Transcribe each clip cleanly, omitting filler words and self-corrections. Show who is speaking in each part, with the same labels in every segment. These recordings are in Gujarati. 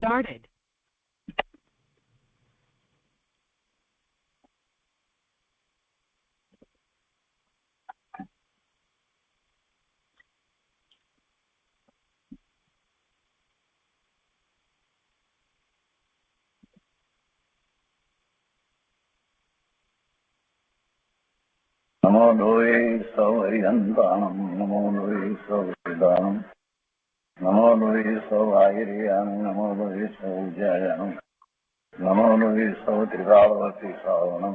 Speaker 1: started.
Speaker 2: नमो लोये सौहरिहन्तानं नमो लोये सौहृदानं नमो लोये सौभागिर्यानं नमो लोये सौज्यायानं नमो लोये सौत्रिकालवती सावनं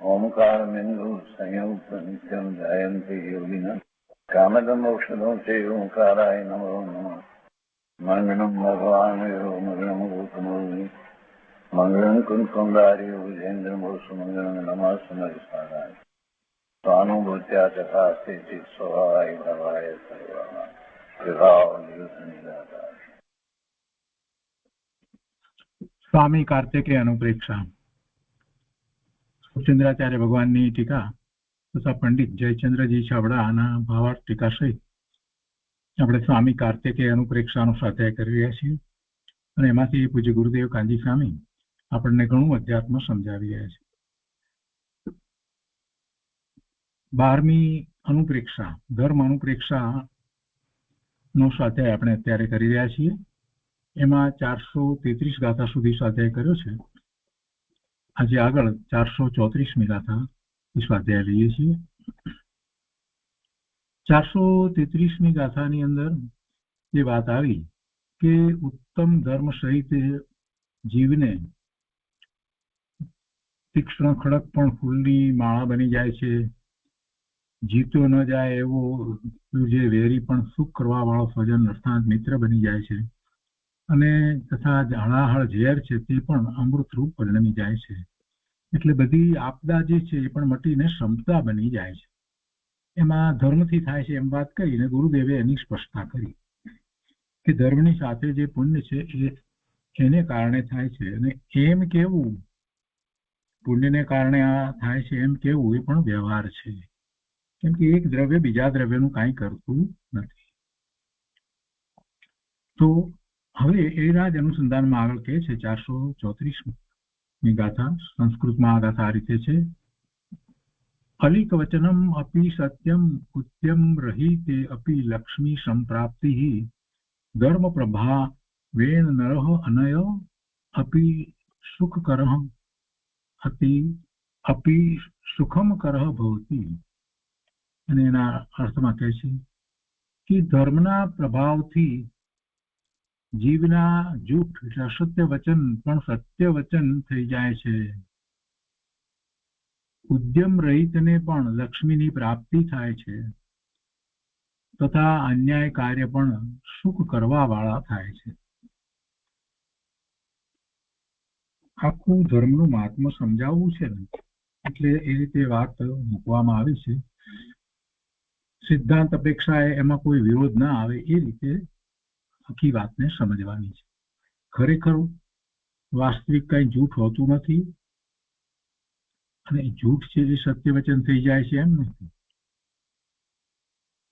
Speaker 2: ओंकारमिन्दु संयुक्त नित्यं जयन्ति योगिनः कामदमोक्षदं चैव ओंकाराय नमो नमः मङ्गलं भगवान् यो मङ्गलं गौतमोनि मङ्गलं कुन्कुन्दार्यो विजेन्द्रमोसुमङ्गलं नमः सुमरिसाराय स्वानुभूत्या चकास्ते स्वभावाय भवाय सर्वाः विभाव निदाता।
Speaker 3: स्वामी कार्तिकेय अनुप्रेक्षा સુચંદ્રાચાર્ય ભગવાનની ટીકા તથા પંડિત જયચંદ્રજી છાબડાના ભાવાર્થ ટીકા સહિત આપણે સ્વામી કાર્તિકેય અનુપ્રેક્ષાનો સ્વાધ્યાય કરી રહ્યા છીએ અને એમાંથી પૂજ્ય ગુરુદેવ કાંજી સ્વામી આપણને ઘણું અધ્યાત્મ સમજાવી રહ્યા છે. 12મી અનુપ્રેક્ષા ધર્મ અનુપ્રેક્ષા નો સ્વાધ્યાય આપણે અત્યારે કરી રહ્યા છીએ. એમાં 433 ગાથા સુધી સ્વાધ્યાય કર્યો છે. આજે આગળ 434મી ગાથા સ્વાધ્યાય લઈએ છીએ. 433મી ગાથાની અંદર એ વાત આવી કે ઉત્તમ ધર્મ સહિત જીવને તીક્ષ્ણ ખડક પણ ફૂલની માળા બની જાય છે. જીતો ન જાય એવો જે વેરી પણ સુખ કરવા વાળો સ્વજન અર્થાત મિત્ર બની જાય છે અને તથા હળાહળ ઝેર છે તે પણ અમૃત રૂપ પરિણમી જાય છે. એટલે બધી આપદા જે છે એ પણ મટીને ક્ષમતા બની જાય છે. એમાં ધર્મથી થાય છે એમ વાત કરીને ગુરુદેવે એની સ્પષ્ટતા કરી કે ધર્મની સાથે જે પુણ્ય છે એને કારણે થાય છે અને એમ કેવું પુણ્યને કારણે આ થાય છે એમ કેવું એ પણ વ્યવહાર છે. કેમ કે એક દ્રવ્ય બીજા દ્રવ્યનું કાંઈ કરતું નથી. તો હવે એના જ અનુસંધાનમાં આગળ કહે છે 434મી ગાથા સંસ્કૃતમાં આ ગાથા આ રીતે છે. અલિક વચનમ અપી સત્યમ ઉત્યમ રહિતે અપી લક્ષ્મી સંપ્રાપ્તિ ધર્મ પ્રભા વેણ નરહ અનય અપી સુખકરઃ અપી સુખમ કરઃ ભવતિ. અને એના અર્થમાં કહે છે કે ધર્મના પ્રભાવથી જીવના જૂઠ એટલે અસત્ય વચન પણ સત્ય વચન થઈ જાય છે. ઉદ્યમ રહિતને પણ લક્ષ્મીની પ્રાપ્તિ થાય છે તથા અન્યાય કાર્ય પણ સુખ કરવા વાળા થાય છે. આખું ધર્મનું મહાત્મ્ય સમજાવવું છે ને એટલે એ રીતે વાત મૂકવામાં આવી છે. સિદ્ધાંત અપેક્ષાએ એમાં કોઈ વિરોધ ના આવે એ રીતે આખી વાતને સમજવાની છે. ખરેખર વાસ્તવિક કઈ જૂઠ હોતું નથી અને જૂઠ છે એ સત્ય વચન થઈ જાય છે એમ નથી.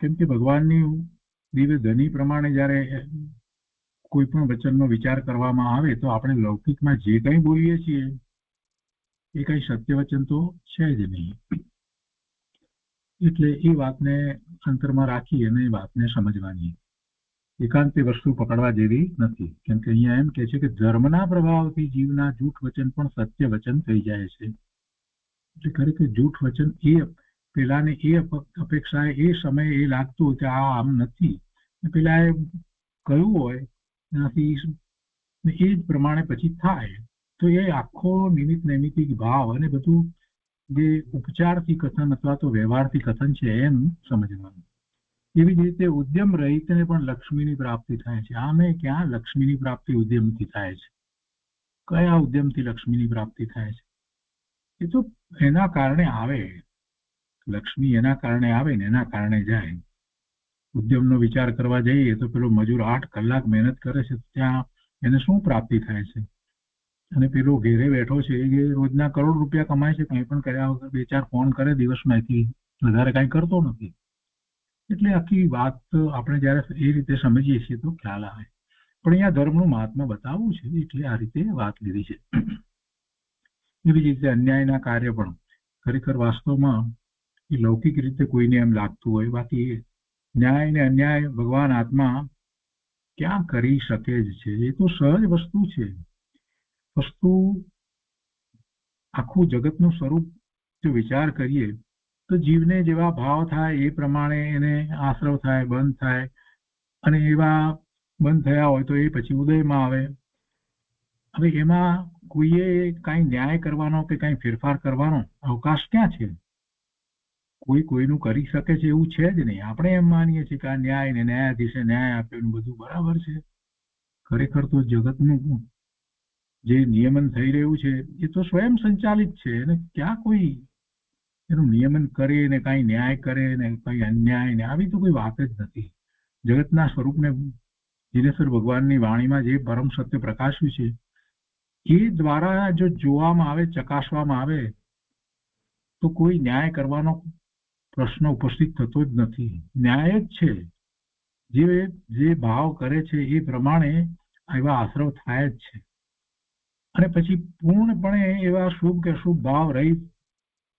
Speaker 3: કેમ કે ભગવાનની દિવ્ય ધની પ્રમાણે જ્યારે કોઈ પણ વચનનો વિચાર કરવામાં આવે તો આપણે લૌકિકમાં જે કંઈ બોલીએ છીએ એ કઈ સત્ય વચન તો છે જ નહીં. એટલે એ વાતને અંતરમાં રાખી અને એ વાતને સમજવાની. એકાંતે વસ્તુ પકડવા જેવી નથી. કેમ કે અહીંયા એમ કે છે કે ધર્મના પ્રભાવથી જીવના જૂઠ વચન પણ સત્ય વચન થઈ જાય છે. એટલે ખરેખર જૂઠ વચન એ પેલાને એ અપેક્ષાએ એ સમયે એ લાગતું કે આ આમ નથી, પેલા એ કહ્યું હોય એનાથી એ જ પ્રમાણે પછી થાય. તો એ આખો નિમિત્ત નૈમિતિક ભાવ અને બધું જે ઉપચારથી કથન અથવા તો વ્યવહારથી કથન છે એમ સમજવાનું. એવી જ રીતે ઉદ્યમ રહિતને પણ લક્ષ્મીની પ્રાપ્તિ થાય છે. આમે ક્યાં લક્ષ્મીની પ્રાપ્તિ ઉદ્યમથી થાય છે? કયા ઉદ્યમથી લક્ષ્મીની પ્રાપ્તિ થાય છે? એ તો એના કારણે આવે. લક્ષ્મી એના કારણે આવે ને એના કારણે જાય. ઉદ્યમનો વિચાર કરવા જઈએ તો પેલો મજૂર 8 કલાક મહેનત કરે છે, ત્યાં એને શું પ્રાપ્તિ થાય છે? અને પેલો ઘેરે બેઠો છે એ રોજના કરોડ રૂપિયા કમાય છે, કંઈ પણ કર્યા વગર 2-4 ફોન કરે દિવસમાંથી, વધારે કાંઈ કરતો નથી. એટલે આખી વાત આપણે જ્યારે એ રીતે સમજીએ છીએ તો ખ્યાલ આવે. પણ અહીંયા ધર્મનું મહાત્મા બતાવવું છે એટલે આ રીતે વાત લીધી છે. એવી જ રીતે અન્યાયના કાર્ય પણ ખરેખર વાસ્તવમાં એ લૌકિક રીતે કોઈને એમ લાગતું હોય, બાકી ન્યાય ને અન્યાય ભગવાન આત્મા ક્યાં કરી શકે જ છે. એ તો સહજ વસ્તુ છે. વસ્તુ આખું જગતનું સ્વરૂપ જો વિચાર કરીએ તો જીવને જેવા ભાવ થાય એ પ્રમાણે એને આશ્રવ થાય, બંધ થાય, અને એવા બંધ થયા હોય તો એ પછી ઉદયમાં આવે. હવે એમાં કોઈએ કાંઈ ન્યાય કરવાનો કે કાંઈ ફેરફાર કરવાનો અવકાશ ક્યાં છે? કોઈ કોઈનું કરી શકે છે એવું છે જ નહીં. આપણે એમ માનીએ છીએ કે આ ન્યાય ને ન્યાયાધીશે ન્યાય આપ્યો ને બધું બરાબર છે. ખરેખર તો જગતનું જે નિયમન થઈ રહ્યું છે એ તો સ્વયં સંચાલિત છે, અને ક્યાં કોઈ એનું નિયમન કરે ને કાંઈ ન્યાય કરે ને કંઈ અન્યાય ને આવી તો કોઈ વાત જ નથી. જગતના સ્વરૂપને દિનેશ્વર ભગવાનની વાણીમાં જે પરમ સત્ય પ્રકાશ્યું છે એ દ્વારા જો જોવામાં આવે, ચકાસવામાં આવે તો કોઈ ન્યાય કરવાનો પ્રશ્ન ઉપસ્થિત થતો જ નથી. ન્યાય જ છે. જે ભાવ કરે છે એ પ્રમાણે એવા આશ્રવ થાય જ છે. અને પછી પૂર્ણપણે એવા શુભ કે અશુભ ભાવ રહિત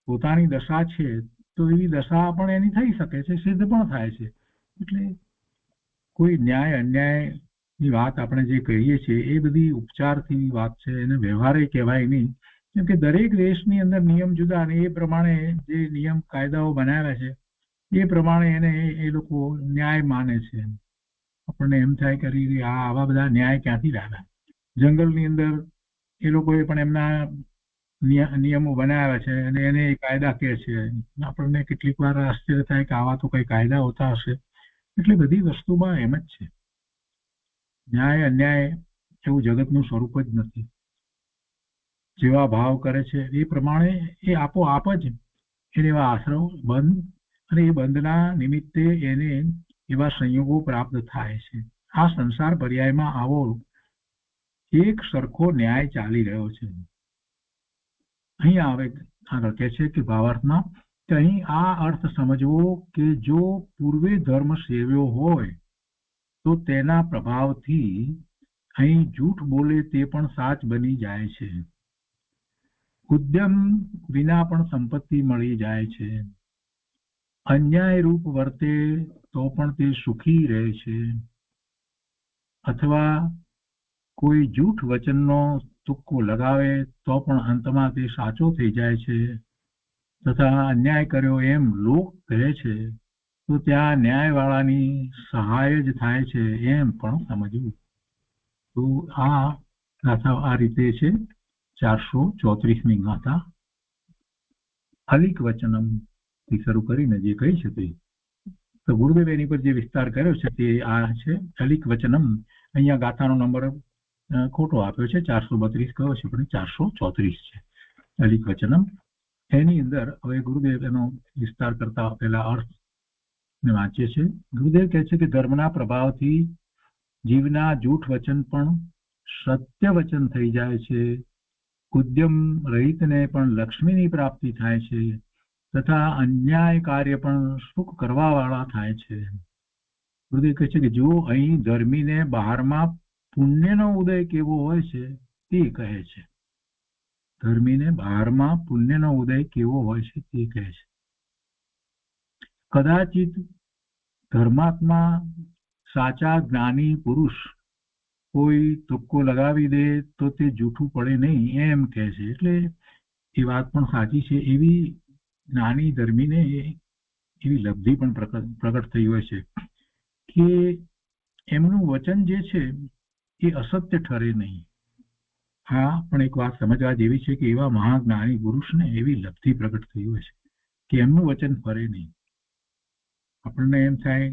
Speaker 3: પોતાની દશા છે તો એવી દશા પણ એની થઈ શકે છે, સિદ્ધ પણ થાય છે. એટલે કોઈ ન્યાય અન્યાયની વાત આપણે જે કહીએ છીએ એ બધી ઉપચારથી વાત છે, એને વ્યવહારે કહેવાય નહીં. કેમ કે દરેક દેશની અંદર નિયમ જુદા, અને એ પ્રમાણે જે નિયમ કાયદાઓ બનાવ્યા છે એ પ્રમાણે એને એ લોકો ન્યાય માને છે. આપણને એમ થાય કે આવા બધા ન્યાય ક્યાંથી લાવ્યા? જંગલની અંદર એ લોકોએ પણ એમના નિયમો બનાવ્યા છે અને એને કાયદા કહે છે. આપણને કેટલીક વાર આશ્ચર્ય થાય કે આવા તો કઈ કાયદા હોતા હશે. એટલે બધી વસ્તુમાં એમ જ છે. ન્યાય અન્યાય એવું જગતનું સ્વરૂપ જ નથી. જેવા ભાવ કરે છે એ પ્રમાણે એ આપોઆપ જ એને એવા આશ્રવ બંધ, અને એ બંધના નિમિત્તે એને એવા સંયોગો પ્રાપ્ત થાય છે. આ સંસાર પર્યાયમાં આવો એક સરખો ન્યાય ચાલી રહ્યો છે. અહીંયા આવે આગળ કહે છે કે ભાવાર્થમાં કે અહીં આ અર્થ સમજવો કે જો પૂર્વે ધર્મ સેવ્યો હોય તો તેના પ્રભાવથી અહીં જૂઠ બોલે તે પણ સાચ બની જાય છે. ઉદ્યમ વિના પણ સંપત્તિ મળી જાય છે. અન્યાય રૂપ વર્તે તો પણ તે સુખી રહે છે. અથવા કોઈ જૂઠ વચનનો તુક્કો લગાવે તો પણ અંતમાં તે સાચો થઈ જાય છે. તથા અન્યાય કર્યો એમ લોક કહે છે તો ત્યાં ન્યાયવાળાની સહાય જ થાય છે એમ પણ સમજવું. તો આ ગાથા આ રીતે છે. 434મી ગાથા અલિક વચનમ થી શરૂ કરીને જે કહી છે તે તો ગુરુદેવ એની પર જે વિસ્તાર કર્યો છે તે આ છે અલિક વચનમ. અહીંયા ગાથાનો નંબર ખોટો આપ્યો છે, 432 કયો છે પણ 434 છે અલિક વચનમ. એની અંદર હવે ગુરુદેવ એનો વિસ્તાર કરતા પહેલા અર્થ ને વાંચીએ છે. ગુરુદેવ કહે છે કે ધર્મના પ્રભાવથી જીવના જૂઠ વચન પણ સત્ય વચન થઈ જાય છે. ઉદ્યમ રહિતને પણ લક્ષ્મીની પ્રાપ્તિ થાય છે. તથા અન્યાય કાર્ય પણ સુખ કરવા વાળા થાય છે. ગુરુદેવ કહે છે કે જો અહીં ધર્મીને બહારમાં પુણ્યનો ઉદય કેવો હોય છે તે કહે છે. ધર્મીને બહારમાં પુણ્યનો ઉદય કેવો હોય છે તે કહે છે. કદાચિત ધર્માત્મા સાચા જ્ઞાની પુરુષ કોઈ તુક્કો લગાવી દે તો તે જૂઠું પડે નહીં એમ કહે છે. એટલે એ વાત પણ સાચી છે. એવી જ્ઞાની ધર્મીને એવી લબ્ધિ પણ પ્રગટ થઈ હોય છે કે એમનું વચન જે છે એ અસત્ય ઠરે નહીં. હા, પણ એક વાત સમજવા જેવી છે કે એવા મહાજ્ઞાની પુરુષને એવી લબ્ધિ પ્રગટ થઈ હોય છે કે એમનું વચન ફરે નહીં. આપણને એમ થાય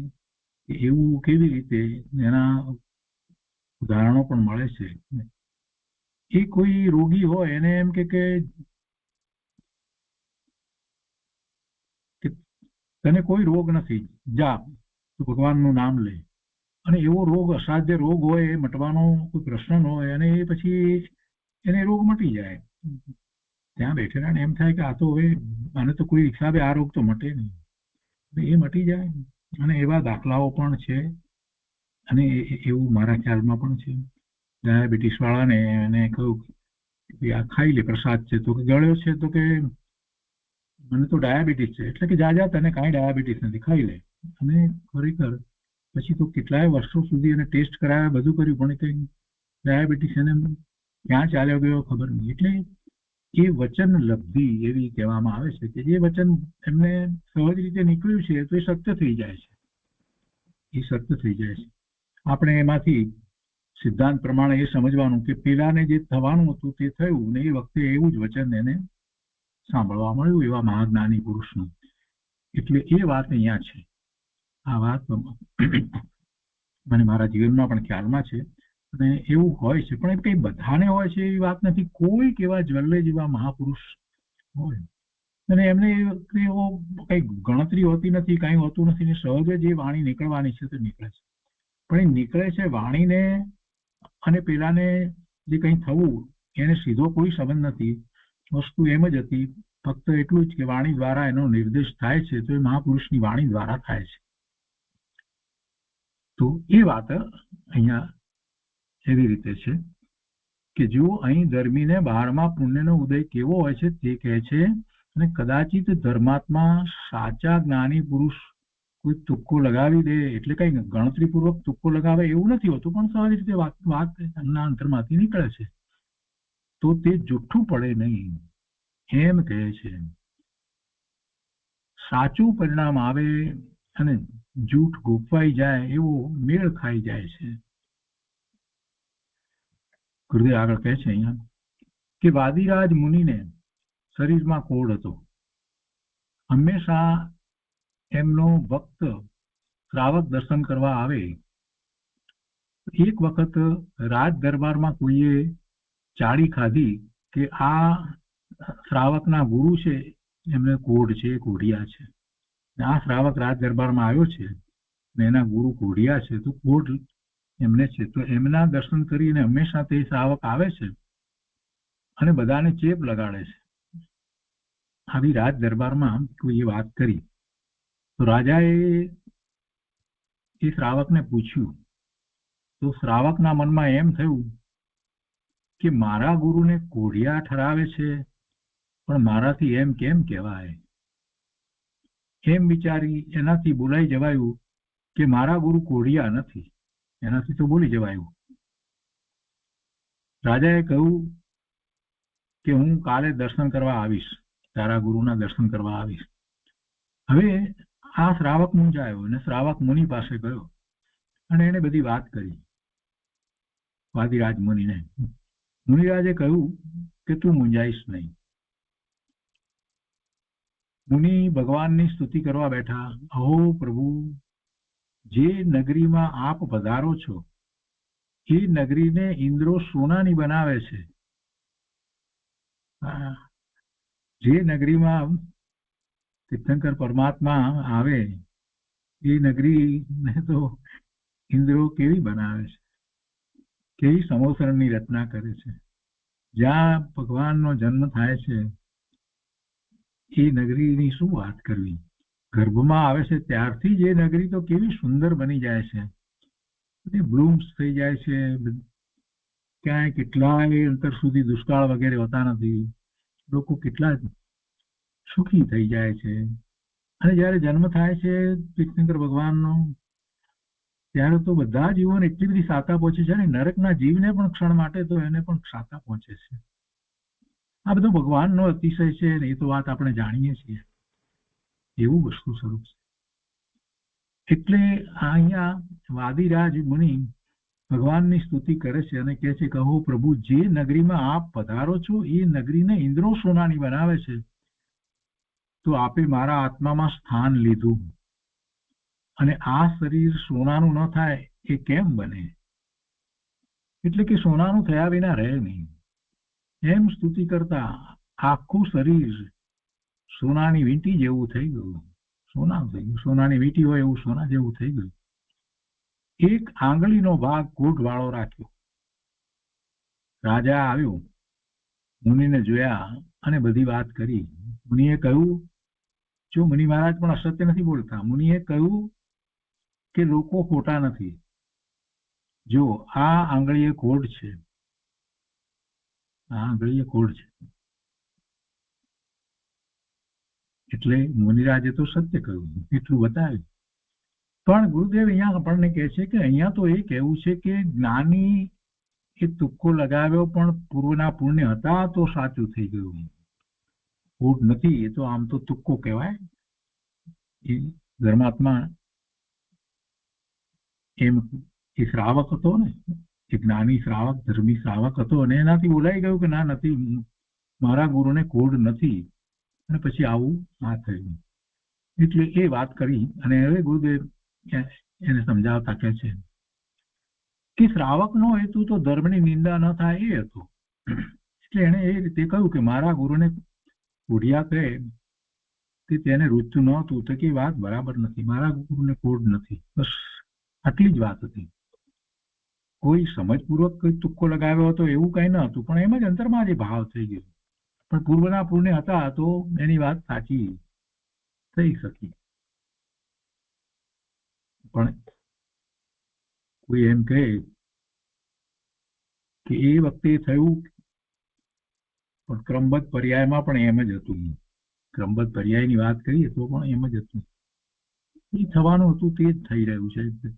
Speaker 3: કે એવું કેવી રીતે, એના ઉદાહરણો પણ મળે છે. એ કોઈ રોગી હોય એને એમ કે તને કોઈ રોગ નથી, જા તું ભગવાનનું નામ લે. અને એવો રોગ અસાધ્ય રોગ હોય, એ મટવાનો કોઈ પ્રશ્ન ન હોય, અને એ પછી એને રોગ મટી જાય. ત્યાં બેઠેલાને એમ થાય કે આ તો હવે આને તો કોઈ હિસાબે આ રોગ તો મટે નહીં, એ મટી જાય. અને એવા દાખલાઓ પણ છે અને એવું મારા ખ્યાલમાં પણ છે. ડાયાબિટીસ વાળાને એને કહ્યું કે આ ખાઈ લે, પ્રસાદ છે. તો કે ગળ્યો છે? તો કે મને તો ડાયાબિટીસ છે. એટલે કે જા તને કાંઈ ડાયાબિટીસ નથી, ખાઈ લે. અને ખરેખર પછી તો કેટલાય વર્ષો સુધી એને ટેસ્ટ કરાવ્યા, બધું કર્યું, પણ કંઈ ડાયાબિટીસ એને ક્યાં ચાલ્યો ગયો ખબર નહીં. એટલે એ વચન લબ્ધિ એવી કહેવામાં આવે છે કે જે વચન એમને સહજ રીતે નીકળ્યું છે તો એ સત્ય થઈ જાય છે. એ સત્ય થઈ જાય છે. આપણે એમાંથી સિદ્ધાંત પ્રમાણે એ સમજવાનું કે પેલાને જે થવાનું હતું તે થયું ને એ વખતે એવું જ વચન એને સાંભળવા મળ્યું એવા મહાજ્ઞાની પુરુષનું. એટલે એ વાત અહીંયા છે. આ વાત મને મારા જીવનમાં પણ ખ્યાલમાં છે અને એવું હોય છે, પણ એ કઈ બધાને હોય છે એવી વાત નથી. કોઈક એવા જ્વલ્લે જેવા મહાપુરુષ હોય અને એમને એવો કઈ ગણતરી હોતી નથી, કઈ હોતું નથી, સહજ જ એ વાણી નીકળવાની છે તો નીકળે છે. પણ એ નીકળે છે વાણીને અને પેલાને જે કંઈ થવું એને સીધો કોઈ સંબંધ નથી. વસ્તુ એમ જ હતી, ફક્ત એટલું જ કે વાણી દ્વારા એનો નિર્દેશ થાય છે તો એ મહાપુરુષની વાણી દ્વારા થાય છે. તો એ વાત અહીંયા એવી રીતે છે કે જો અહીં ધર્મીને બહારમાં પુણ્યનો ઉદય કેવો હોય છે તે કહે છે. અને કદાચિત ધર્માત્મા સાચા જ્ઞાની પુરુષ કોઈ તુક્કો લગાવી દે, એટલે કઈ ગણતરીપૂર્વક તુક્કો લગાવે એવું નથી હોતું, પણ સહજ રીતે વાત એમના અંતરમાંથી નીકળે છે તો તે જુઠ્ઠું પડે નહીં એમ કહે છે. સાચું પરિણામ આવે અને જૂઠ ગોપવાઈ જાય એવો મેળ ખાઈ જાય છે. ગુરુદેવ આગળ કહે છે અહીંયા કે વાદીરાજ મુનિને શરીરમાં કોઢ હતો. હંમેશા એમનો ભક્ત શ્રાવક દર્શન કરવા આવે. એક વખત રાજ દરબારમાં કોઈએ ચાળી ખાધી કે આ શ્રાવકના ગુરુ છે, એમને કોઢ છે, કોઢિયા છે. આ શ્રાવક રાજ દરબારમાં આવ્યો છે ને એના ગુરુ કોઢિયા છે તો કોઢ એમને છે. તો એમના દર્શન કરીને હંમેશા તે શ્રાવક આવે છે અને બધાને ચેપ લગાડે છે. આવી રાજ દરબારમાં કોઈએ વાત કરી તો રાજાએ એ શ્રાવકને પૂછ્યું. તો શ્રાવકના મનમાં એમ થયું કે મારા ગુરુને કોઢિયા ઠરાવે છે પણ મારાથી એમ કેમ કહેવાય. એમ વિચારી એનાથી બોલાઈ જવાયું કે મારા ગુરુ કોઢિયા નથી, એનાથી તો બોલી જવાયું. રાજાએ કહ્યું કે હું કાલે દર્શન કરવા આવીશ, તારા ગુરુના દર્શન કરવા આવીશ. હવે આ શ્રાવક મૂંઝાયો અને શ્રાવક મુનિ પાસે ગયો અને એને બધી વાત કરી વાદીરાજ મુનિને. મુનિરાજે કહ્યું કે તું મૂંઝાઈશ નહીં. મુનિ ભગવાનની સ્તુતિ કરવા બેઠા. અહો પ્રભુ, જે નગરીમાં આપ પધારો છો એ નગરીને ઇન્દ્રો સોનાની બનાવે છે. જે નગરીમાં તીર્થંકર પરમાત્મા આવે એ નગરીને તો ઇન્દ્રો કેવી બનાવે છે, કેવી સમોસરની રચના કરે છે. જ્યાં ભગવાનનો જન્મ થાય છે એ નગરીની શું વાત કરવી. ગર્ભમાં આવે છે ત્યારથી જ એ નગરી તો કેવી સુંદર બની જાય છે. બ્લૂમ્સ થઈ જાય છે. ક્યાંય કેટલાય અંતર સુધી દુષ્કાળ વગેરે હોતા નથી. લોકો કેટલા સુખી થઈ જાય છે. અને જયારે જન્મ થાય છે તીર્થંકર ભગવાનનો ત્યારે તો બધા જીવોને એટલી બધી સાતા પહોંચે છે અને નરકના જીવને પણ ક્ષણ માટે તો એને પણ સાતા પહોંચે છે. આ બધું ભગવાનનો અતિશય છે ને એ તો વાત આપણે જાણીએ છીએ. એવું વસ્તુ સ્વરૂપ છે. એટલે અહીંયા વાદીરાજ મુનિ ભગવાનની સ્તુતિ કરે છે અને કહે છે, કહો પ્રભુ, જે નગરીમાં આપ પધારો છો એ નગરીને ઇન્દ્રો સોનાની બનાવે છે તો આપે મારા આત્મામાં સ્થાન લીધું અને આ શરીર સોનાનું ન થાય એ કેમ બને? એટલે કે સોનાનું થયા વિના રહે નહીં. એમ સ્તુતિ કરતા આખું શરીર સોનાની વીંટી જેવું થઈ ગયું. સોનાનું થઈ ગયું. સોનાની વીંટી હોય એવું સોના જેવું થઈ ગયું. એક આંગળીનો ભાગ કોઢ વાળો રાખ્યો. રાજા આવ્યો, મુનિને જોયા અને બધી વાત કરી. મુનિએ કહ્યું, જો મુનિ મહારાજ પણ અસત્ય નથી બોલતા. મુનિએ કહ્યું કે લોકો ખોટા નથી. જો આ આંગળીએ કોડ છે, આ આંગળીએ કોડ છે, એટલે મુનિરાજે તો સત્ય કહ્યું, એટલું બતાવ્યું. પણ ગુરુદેવ અહીંયા આપણને કહે છે કે અહીંયા તો એ કહેવું છે કે જ્ઞાની એ તુક્કો લગાવ્યો પણ પૂર્વના પુણ્ય હતા તો સાચું થઈ ગયું, ખોટ નથી એ તો આમ તો તુક્કો કહેવાય. એ ધર્માત્મા એમ એ શ્રાવક હતો ને, એ જ્ઞાની શ્રાવક, ધર્મી શ્રાવક હતો, અને એનાથી બોલાઈ ગયું કે ના નથી, મારા ગુરુને કોડ નથી, અને પછી આવું ના થયું. એટલે એ વાત કરી અને હવે ગુરુદેવ એને સમજાવતા કહે છે કે શ્રાવકનો હેતુ તો ધર્મની નિંદા ન થાય એ હતો. એટલે એને એ રીતે કહ્યું કે મારા ગુરુને કોઢિયા કહે કે તેને રૂચતું નહોતું, તો કે વાત બરાબર નથી, મારા ગુરુને કોડ નથી. બસ આટલી જ વાત હતી. કોઈ સમજપૂર્વક કોઈ તુક્કો લગાવ્યો હતો એવું કઈ ન હતું, પણ એમ જ અંતરમાં જે ભાવ થઈ ગયો. પણ પૂર્વના પુણ્ય હતા તો એની વાત સાચી થઈ શકી. પણ કોઈ એમ કહે કે એ વખતે થયું, પણ ક્રમબદ્ધ પર્યાયમાં પણ એમ જ હતું. ક્રમબદ્ધ પર્યાયની વાત કરીએ તો પણ એમ જ હતું. એ થવાનું હતું તે જ થઈ રહ્યું છે.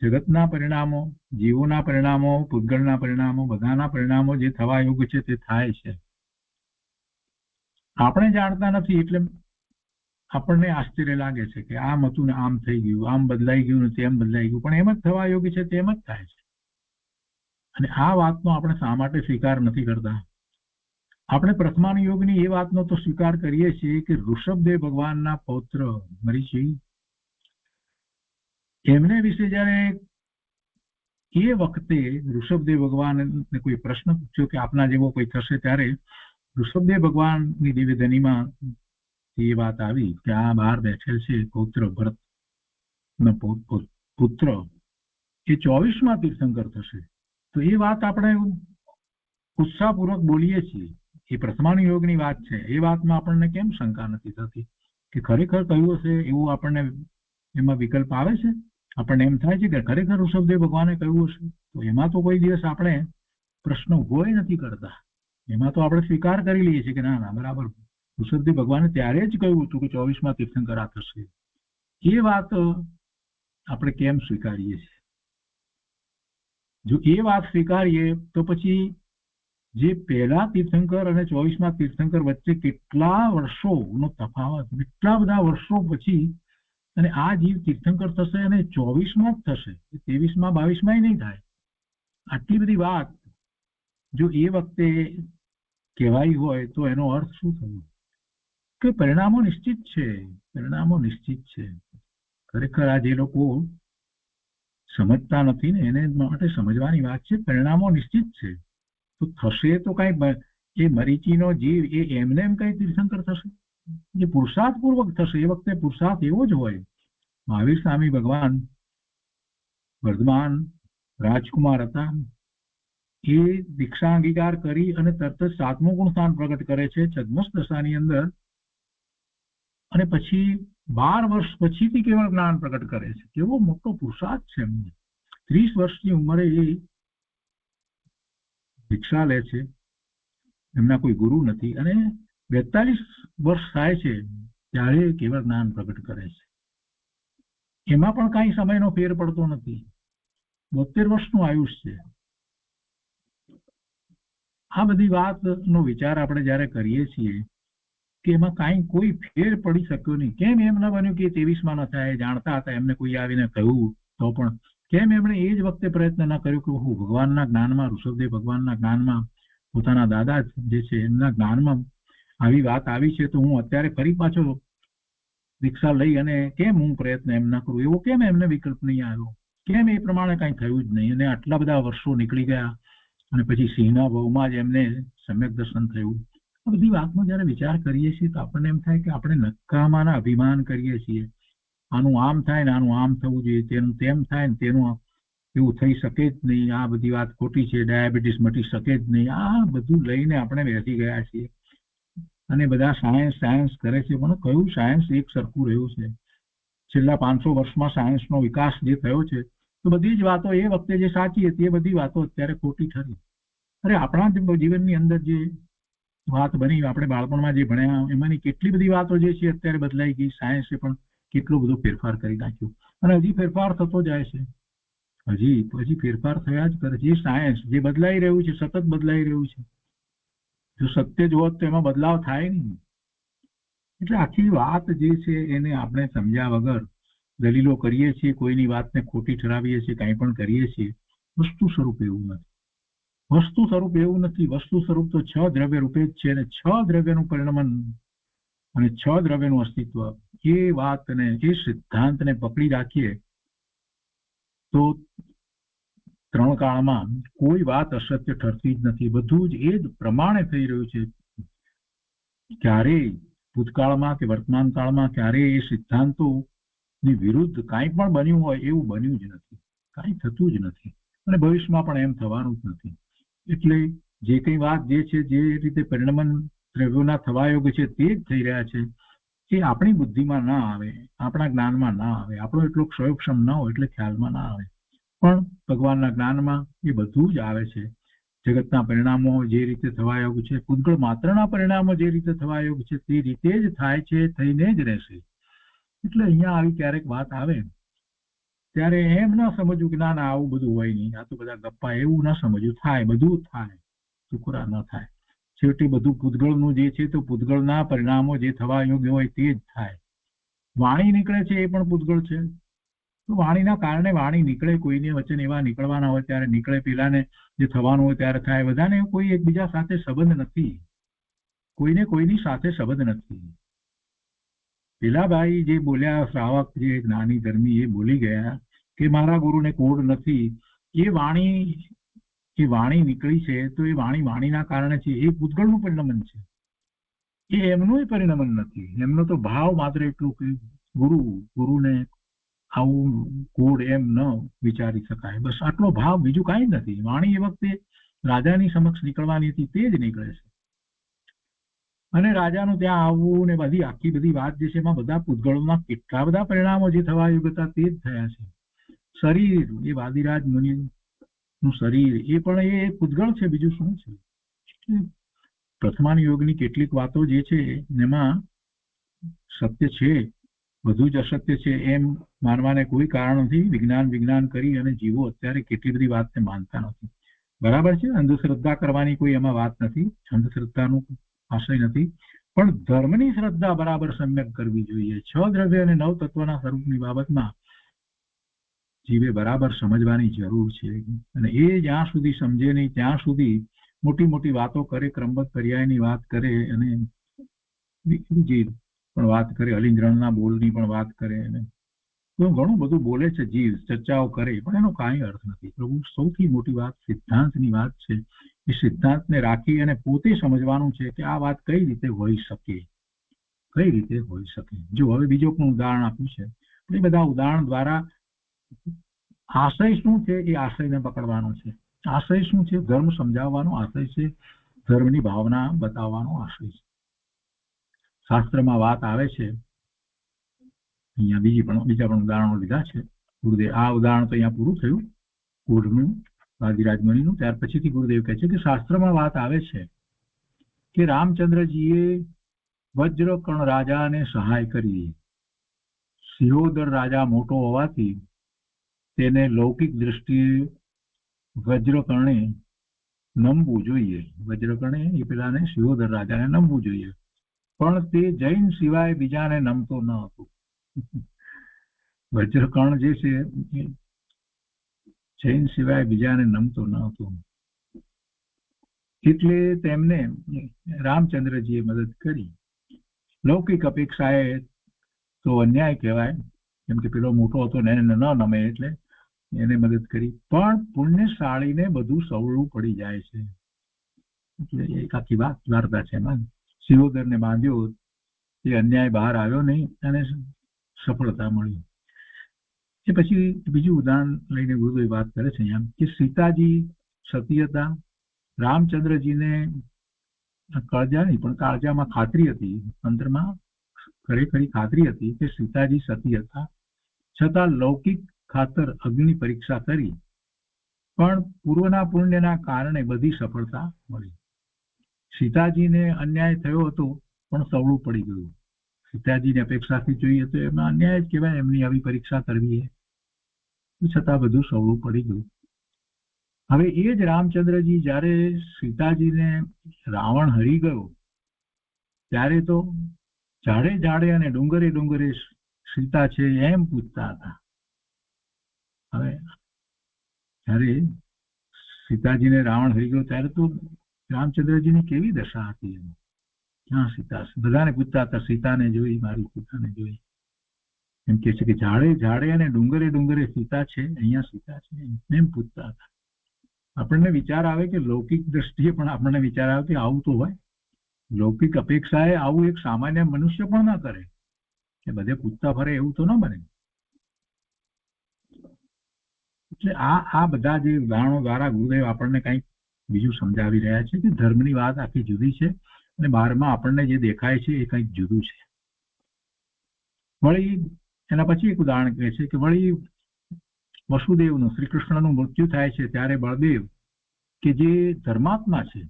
Speaker 3: જગતના પરિણામો, જીવોના પરિણામો, પૂતગળના પરિણામો, બધાના પરિણામો જે થવા યોગ્ય છે તે થાય છે. આપણે જાણતા નથી એટલે આપણને આશ્ચર્ય લાગે છે કે આમ હતું ને આમ થઈ ગયું, આમ બદલાઈ ગયું ને તેમ બદલાઈ ગયું, પણ એમ જ થવા યોગ્ય છે તેમ જ થાય છે. અને આ વાતનો આપણે શા માટે સ્વીકાર નથી કરતા? આપણે પ્રથમાનુયોગની એ વાતનો તો સ્વીકાર કરીએ છીએ કે ઋષભદેવ ભગવાનના પૌત્ર મરીચી, એમને વિશે જયારે એ વખતે ઋષભદેવ ભગવાનને કોઈ પ્રશ્ન પૂછ્યો કે આપના જેવો કોઈ થશે, ત્યારે ઋષભદેવ ભગવાનની દિવ્યધનીમાં એ વાત આવી કે આ બહાર બેઠેલ છે પૌત્ર ભરતનો પુત્ર, એ 24મા તીર્થંકર થશે. તો એ વાત આપણે ઉત્સાહપૂર્વક બોલીએ છીએ. એ પ્રથમાનુયોગની વાત છે, એ વાતમાં આપણને કેમ શંકા નથી થતી કે ખરેખર કહ્યું હશે એવું આપણને એમાં વિકલ્પ આવે છે? આપણને એમ થાય છે કે ખરેખર ઋષભદેવ ભગવાને કહ્યું હશે? તો એમાં તો કોઈ દિવસ આપણે પ્રશ્ન ઉભો નથી કરતા. એમાં તો આપણે સ્વીકાર કરી લઈએ છીએ કે ના ના બરાબર, ઋષભદેવ ભગવાને ત્યારે જ કહ્યું હતું કે 24મા તીર્થંકર આ થશે. એ વાત આપણે કેમ સ્વીકારીએ છીએ? જો એ વાત સ્વીકારીએ તો પછી જે પહેલા તીર્થંકર અને 24મા તીર્થંકર વચ્ચે કેટલા વર્ષોનો તફાવત, કેટલા બધા વર્ષો પછી, અને આ જીવ તીર્થંકર થશે અને 24માં જ થશે, 23માં 22માં નહીં થાય. આટલી બધી વાત જો એ વખતે કહેવાય હોય તો એનો અર્થ શું થયો? કે પરિણામો નિશ્ચિત છે, પરિણામો નિશ્ચિત છે. ખરેખર આ જે લોકો સમજતા નથી ને એને માટે સમજવાની વાત છે. પરિણામો નિશ્ચિત છે તો થશે તો કઈ, એ મરીચીનો જીવ એ એમને એમ કઈ તીર્થંકર થશે? જે પુરુષાર્થ પૂર્વક થશે. એ વખતે પુરુષાર્થ એવો જ હોય. મહાવીર સ્વામી ભગવાન વર્ધમાન રાજકુમાર હતા, એ દીક્ષા અંગીકાર કરી અને તરત જ 7મું ગુણ સ્થાન પ્રગટ કરે છે છદ્મસ દશાની અંદર, અને પછી 12 વર્ષ પછીથી કેવળ જ્ઞાન પ્રગટ કરે છે. કેવો મોટો પુરુષાર્થ છે એમને. 30 વર્ષની ઉંમરે એ દીક્ષા લે છે, એમના કોઈ ગુરુ નથી, અને 42 વર્ષ થાય છે ત્યારે કેવળ જ્ઞાન પ્રગટ કરે છે. એમાં પણ કઈ સમયનો ફેર પડતો નથી. 72 વર્ષનું આયુષ્ય છે. આ બધી વાતનો વિચાર આપણે જયારે કરીએ છીએ કે એમાં કાંઈ કોઈ ફેર પડી શક્યો નહીં. કેમ એમ ન બન્યું કે 23માં ન થાય? જાણતા હતા, એમને કોઈ આવીને કહ્યું તો પણ કેમ એમણે એ જ વખતે પ્રયત્ન ન કર્યો કે હું ભગવાનના જ્ઞાનમાં, ઋષભદેવ ભગવાનના જ્ઞાનમાં, પોતાના દાદા જે છે એમના જ્ઞાનમાં આવી વાત આવી છે તો હું અત્યારે ફરી પાછો દીક્ષા લઈ અને કેમ હું પ્રયત્ન એમ ના કરું? એવો કેમ એમને વિકલ્પ નહીં આવ્યો? કેમ એ પ્રમાણે કાંઈ થયું જ નહીં? અને આટલા બધા વર્ષો નીકળી ગયા અને પછી સિંહના ભવમાં જ એમને સમ્યક દર્શન થયું. આ બધી વાતનો જયારે વિચાર કરીએ છીએ તો આપણને એમ થાય કે આપણે નકામાના અભિમાન કરીએ છીએ. આનું આમ થાય ને આનું આમ થવું જોઈએ, તેનું તેમ થાય ને તેનું એવું થઈ શકે જ નહીં, આ બધી વાત ખોટી છે, ડાયાબિટીસ મટી શકે જ નહીં. આ બધું લઈને આપણે બેસી ગયા છીએ અને બધા સાયન્સ કરે છે. પણ કયું સાયન્સ એક સરખું રહ્યું છે? છેલ્લા 500 વર્ષમાં સાયન્સનો વિકાસ જે થયો છે તો બધી જ વાતો એ વખતે જે સાચી હતી એ બધી વાતો અત્યારે ખોટી ઠરી. અરે આપણા જ જીવનની અંદર જે વાત બની, આપણે બાળપણમાં જે ભણ્યા એમાંની કેટલી બધી વાતો જે છે અત્યારે બદલાઈ ગઈ. સાયન્સે પણ કેટલો બધો ફેરફાર કરી નાખ્યો અને હજી ફેરફાર થતો જાય છે. હજી ફેરફાર થયા જ કરે છે. એ સાયન્સ જે બદલાઈ રહ્યું છે, સતત બદલાઈ રહ્યું છે. જો સત્ય જ હોત તો એમાં બદલાવ થાય નહીં. એટલે આખી વાત જે છે એને આપણે સમજ્યા વગર દલીલો કરીએ છીએ, કોઈની વાતને ખોટી ઠરાવીએ છીએ, કંઈ પણ કરીએ છીએ. વસ્તુ સ્વરૂપ એવું નથી. વસ્તુ સ્વરૂપ એવું નથી. વસ્તુ સ્વરૂપ તો 6 દ્રવ્ય રૂપે જ છે અને 6 દ્રવ્યનું પરિણમન અને 6 દ્રવ્યનું અસ્તિત્વ, એ વાતને, એ સિદ્ધાંતને પકડી રાખીએ તો 3 કાળમાં કોઈ વાત અસત્ય ઠરતી જ નથી. બધું જ એ જ પ્રમાણે થઈ રહ્યું છે. ક્યારેય ભૂતકાળમાં કે વર્તમાન કાળમાં ક્યારેય એ સિદ્ધાંતોની વિરુદ્ધ કાંઈ પણ બન્યું હોય એવું બન્યું જ નથી. કાંઈ થતું જ નથી અને ભવિષ્યમાં પણ એમ થવાનું જ નથી. એટલે જે કઈ વાત જે છે, જે રીતે પરિણમન દ્રવ્યોના થવા યોગ્ય છે તે જ થઈ રહ્યા છે. એ આપણી બુદ્ધિમાં ના આવે, આપણા જ્ઞાનમાં ના આવે, આપણો એટલો ક્ષયોક્ષમ ન હોય એટલે ખ્યાલમાં ના આવે. પણ ભગવાનના જ્ઞાનમાં એ બધું જ આવે છે. જગતના પરિણામો જે રીતે થવા યોગ્ય છે, પૂતગળ માત્રના પરિણામો જે રીતે થવા યોગ્ય છે તે રીતે જ થાય છે, થઈને જ રહેશે. એટલે અહીંયા આવી ક્યારેક વાત આવે ત્યારે એમ ના સમજવું કે ના ના આવું બધું હોય નહીં, આ તો બધા ગપ્પા, એવું ના સમજવું. થાય, બધું થાય, ટુકડા ન થાય. છેવટે બધું પૂતગળનું જે છે તો પૂતગળના પરિણામો જે થવા યોગ્ય હોય તે જ થાય. વાણી નીકળે છે એ પણ પૂતગળ છે. તો વાણીના કારણે વાણી નીકળે, કોઈને વચન એવા નીકળવાના હોય ત્યારે નીકળે, પેલાને જે થવાનું હોય ત્યારે થાય. બધાને કોઈ એકબીજા સાથે સંબંધ નથી, કોઈને કોઈની સાથે સંબંધ નથી. પેલા ભાઈ જે બોલ્યા, શ્રાવક જે જ્ઞાની ધર્મી, એ બોલી ગયા કે મારા ગુરુને કોડ નથી. એ વાણી નીકળી છે તો એ વાણીના કારણે છે. એ પૂતગળનું પરિણમન છે, એ એમનું પરિણમન નથી. એમનો તો ભાવ માત્ર એટલું કે ગુરુને આવું કોડ એમ ન વિચારી શકાય, બસ આટલો ભાવ, બીજું કાંઈ જ નથી. વાણી એ વખતે રાજાની સમક્ષ નીકળવાની હતી તે જ નીકળે છે. અને રાજાનું ત્યાં આવવું ને બધી આખી બધી વાત જે છે એમાં બધા પૂતગળોમાં કેટલા બધા પરિણામો જે થવા યોગ્ય હતા તે જ થયા છે. શરીર, એ વાદિરાજ મુનિનું શરીર, એ પણ એ પૂતગળ છે, બીજું શું છે? પ્રથમાન યોગની કેટલીક વાતો જે છે એમાં સત્ય છે, બધું જ અસત્ય છે એમ માનવાને કોઈ કારણ નથી. વિજ્ઞાન કરી અને જીવો અત્યારે કેટલી બધી વાતને માનતા નથી. બરાબર છે, અંધશ્રદ્ધા કરવાની કોઈ એમાં વાત નથી, અંધશ્રદ્ધાનું આશય નથી, પણ ધર્મની શ્રદ્ધા બરાબર સમ્યક કરવી જોઈએ. 6 દ્રવ્ય અને 9 તત્વના સ્વરૂપની બાબતમાં જીવે બરાબર સમજવાની જરૂર છે. અને એ જ્યાં સુધી સમજે નહીં ત્યાં સુધી મોટી મોટી વાતો કરે, ક્રમબદ્ધ પર્યાયની વાત કરે અને બીજી પણ વાત કરે, અલિંગ્રણના બોલની પણ વાત કરે, અને ઘણું બધું બોલે છે જીવ, ચર્ચાઓ કરે, પણ એનો કાંઈ અર્થ નથી. પ્રભુ સૌથી મોટી વાત સિદ્ધાંતની વાત છે. એ સિદ્ધાંતને રાખી અને પોતે સમજવાનું છે કે આ વાત કઈ રીતે હોઈ શકે, કઈ રીતે હોઈ શકે. જો હવે બીજો પણ ઉદાહરણ આપ્યું છે, એ બધા ઉદાહરણ દ્વારા આશય શું છે એ આશયને પકડવાનો છે. આશય શું છે? ધર્મ સમજાવવાનો આશય છે, ધર્મની ભાવના બતાવવાનો આશય છે. શાસ્ત્રમાં વાત આવે છે, અહીંયા બીજા પણ ઉદાહરણો લીધા છે. ગુરુદેવ, આ ઉદાહરણ તો અહીંયા પૂરું થયું કોઢનું, વાદિરાજ મુનિનું. ત્યાર પછીથી ગુરુદેવ કહે છે કે શાસ્ત્રમાં વાત આવે છે કે રામચંદ્રજીએ વજ્રકર્ણ રાજાને સહાય કરી. સિંહોદર રાજા મોટો હોવાથી તેને લૌકિક દ્રષ્ટિએ વજ્રકર્ણે નમવું જોઈએ. વજ્રકર્ણે એ પેલાને સિંહોદર રાજાને નમવું જોઈએ, પણ તે જૈન સિવાય બીજાને નમતો ન હતો. વજ્રકર્ણ જે છે જૈન સિવાય બીજાને નમતો ન હતો, એટલે તેમને રામચંદ્રજીએ મદદ કરી. લૌકિક અપેક્ષાએ તો અન્યાય કહેવાય, કેમ કે પેલો મોટો હતો ને એને ન નમે એટલે એને મદદ કરી. પણ પુણ્યશાળીને બધું સવળું પડી જાય છે. એટલે એક આખી વાર્તા છે એમાં. સિંહોદરને બાંધ્યો, એ અન્યાય બહાર આવ્યો નહીં અને સફળતા મળી. એ પછી બીજું ઉદાહરણ લઈને ગુરુદેવ વાત કરે છે અહીંયા કે સીતાજી સતી હતા. રામચંદ્રજીને કાળજા નહીં પણ કાળજામાં ખાતરી હતી, અંતરમાં ખરેખરી ખાતરી હતી કે સીતાજી સતી હતા, છતાં લૌકિક ખાતર અગ્નિ પરીક્ષા કરી, પણ પૂર્વના પુણ્યના કારણે બધી સફળતા મળી. સીતાજીને અન્યાય થયો હતો, પણ સવળું પડી ગયું. સીતાજીની અપેક્ષાથી જોઈએ તો એમાં અન્યાય જ કહેવાય, એમની આવી પરીક્ષા કરવી એ, છતાં બધું સવળું પડી ગયું. હવે એ જ રામચંદ્રજી જ્યારે સીતાજીને રાવણ હરી ગયો ત્યારે તો ઝાડે ઝાડે અને ડુંગરે ડુંગરે સીતા છે એમ પૂછતા હતા. હવે જ્યારે સીતાજીને રાવણ હરી ગયો ત્યારે તો રામચંદ્રજીની કેવી દશા હતી, એમ ક્યાં સીતા, બધાને પૂછતા હતા સીતાને જોઈ, મારી સીતાને જોઈ. એમ કે છે કે ઝાડે ઝાડે અને ડુંગરે ડુંગરે સીતા છે, અહીંયા સીતા છે એમ પૂછતા હતા. આપણને વિચાર આવે કે લૌકિક દ્રષ્ટિએ પણ આપણને વિચાર આવે કે આવું તો હોય. લૌકિક અપેક્ષાએ આવું એક સામાન્ય મનુષ્ય પણ ના કરે કે બધે પૂછતા ફરે, એવું તો ન બને. એટલે આ બધા જે ઉદાહરણો દ્વારા ગુરુદેવ આપણને કંઈક બીજું સમજાવી રહ્યા છે કે ધર્મની વાત આખી જુદી છે અને બહારમાં આપણને જે દેખાય છે એ કંઈક જુદું છે. વળી એના પછી એક ઉદાહરણ કહે છે કે વળી વસુદેવનું, શ્રી કૃષ્ણનું મૃત્યુ થાય છે ત્યારે બળદેવ કે જે ધર્માત્મા છે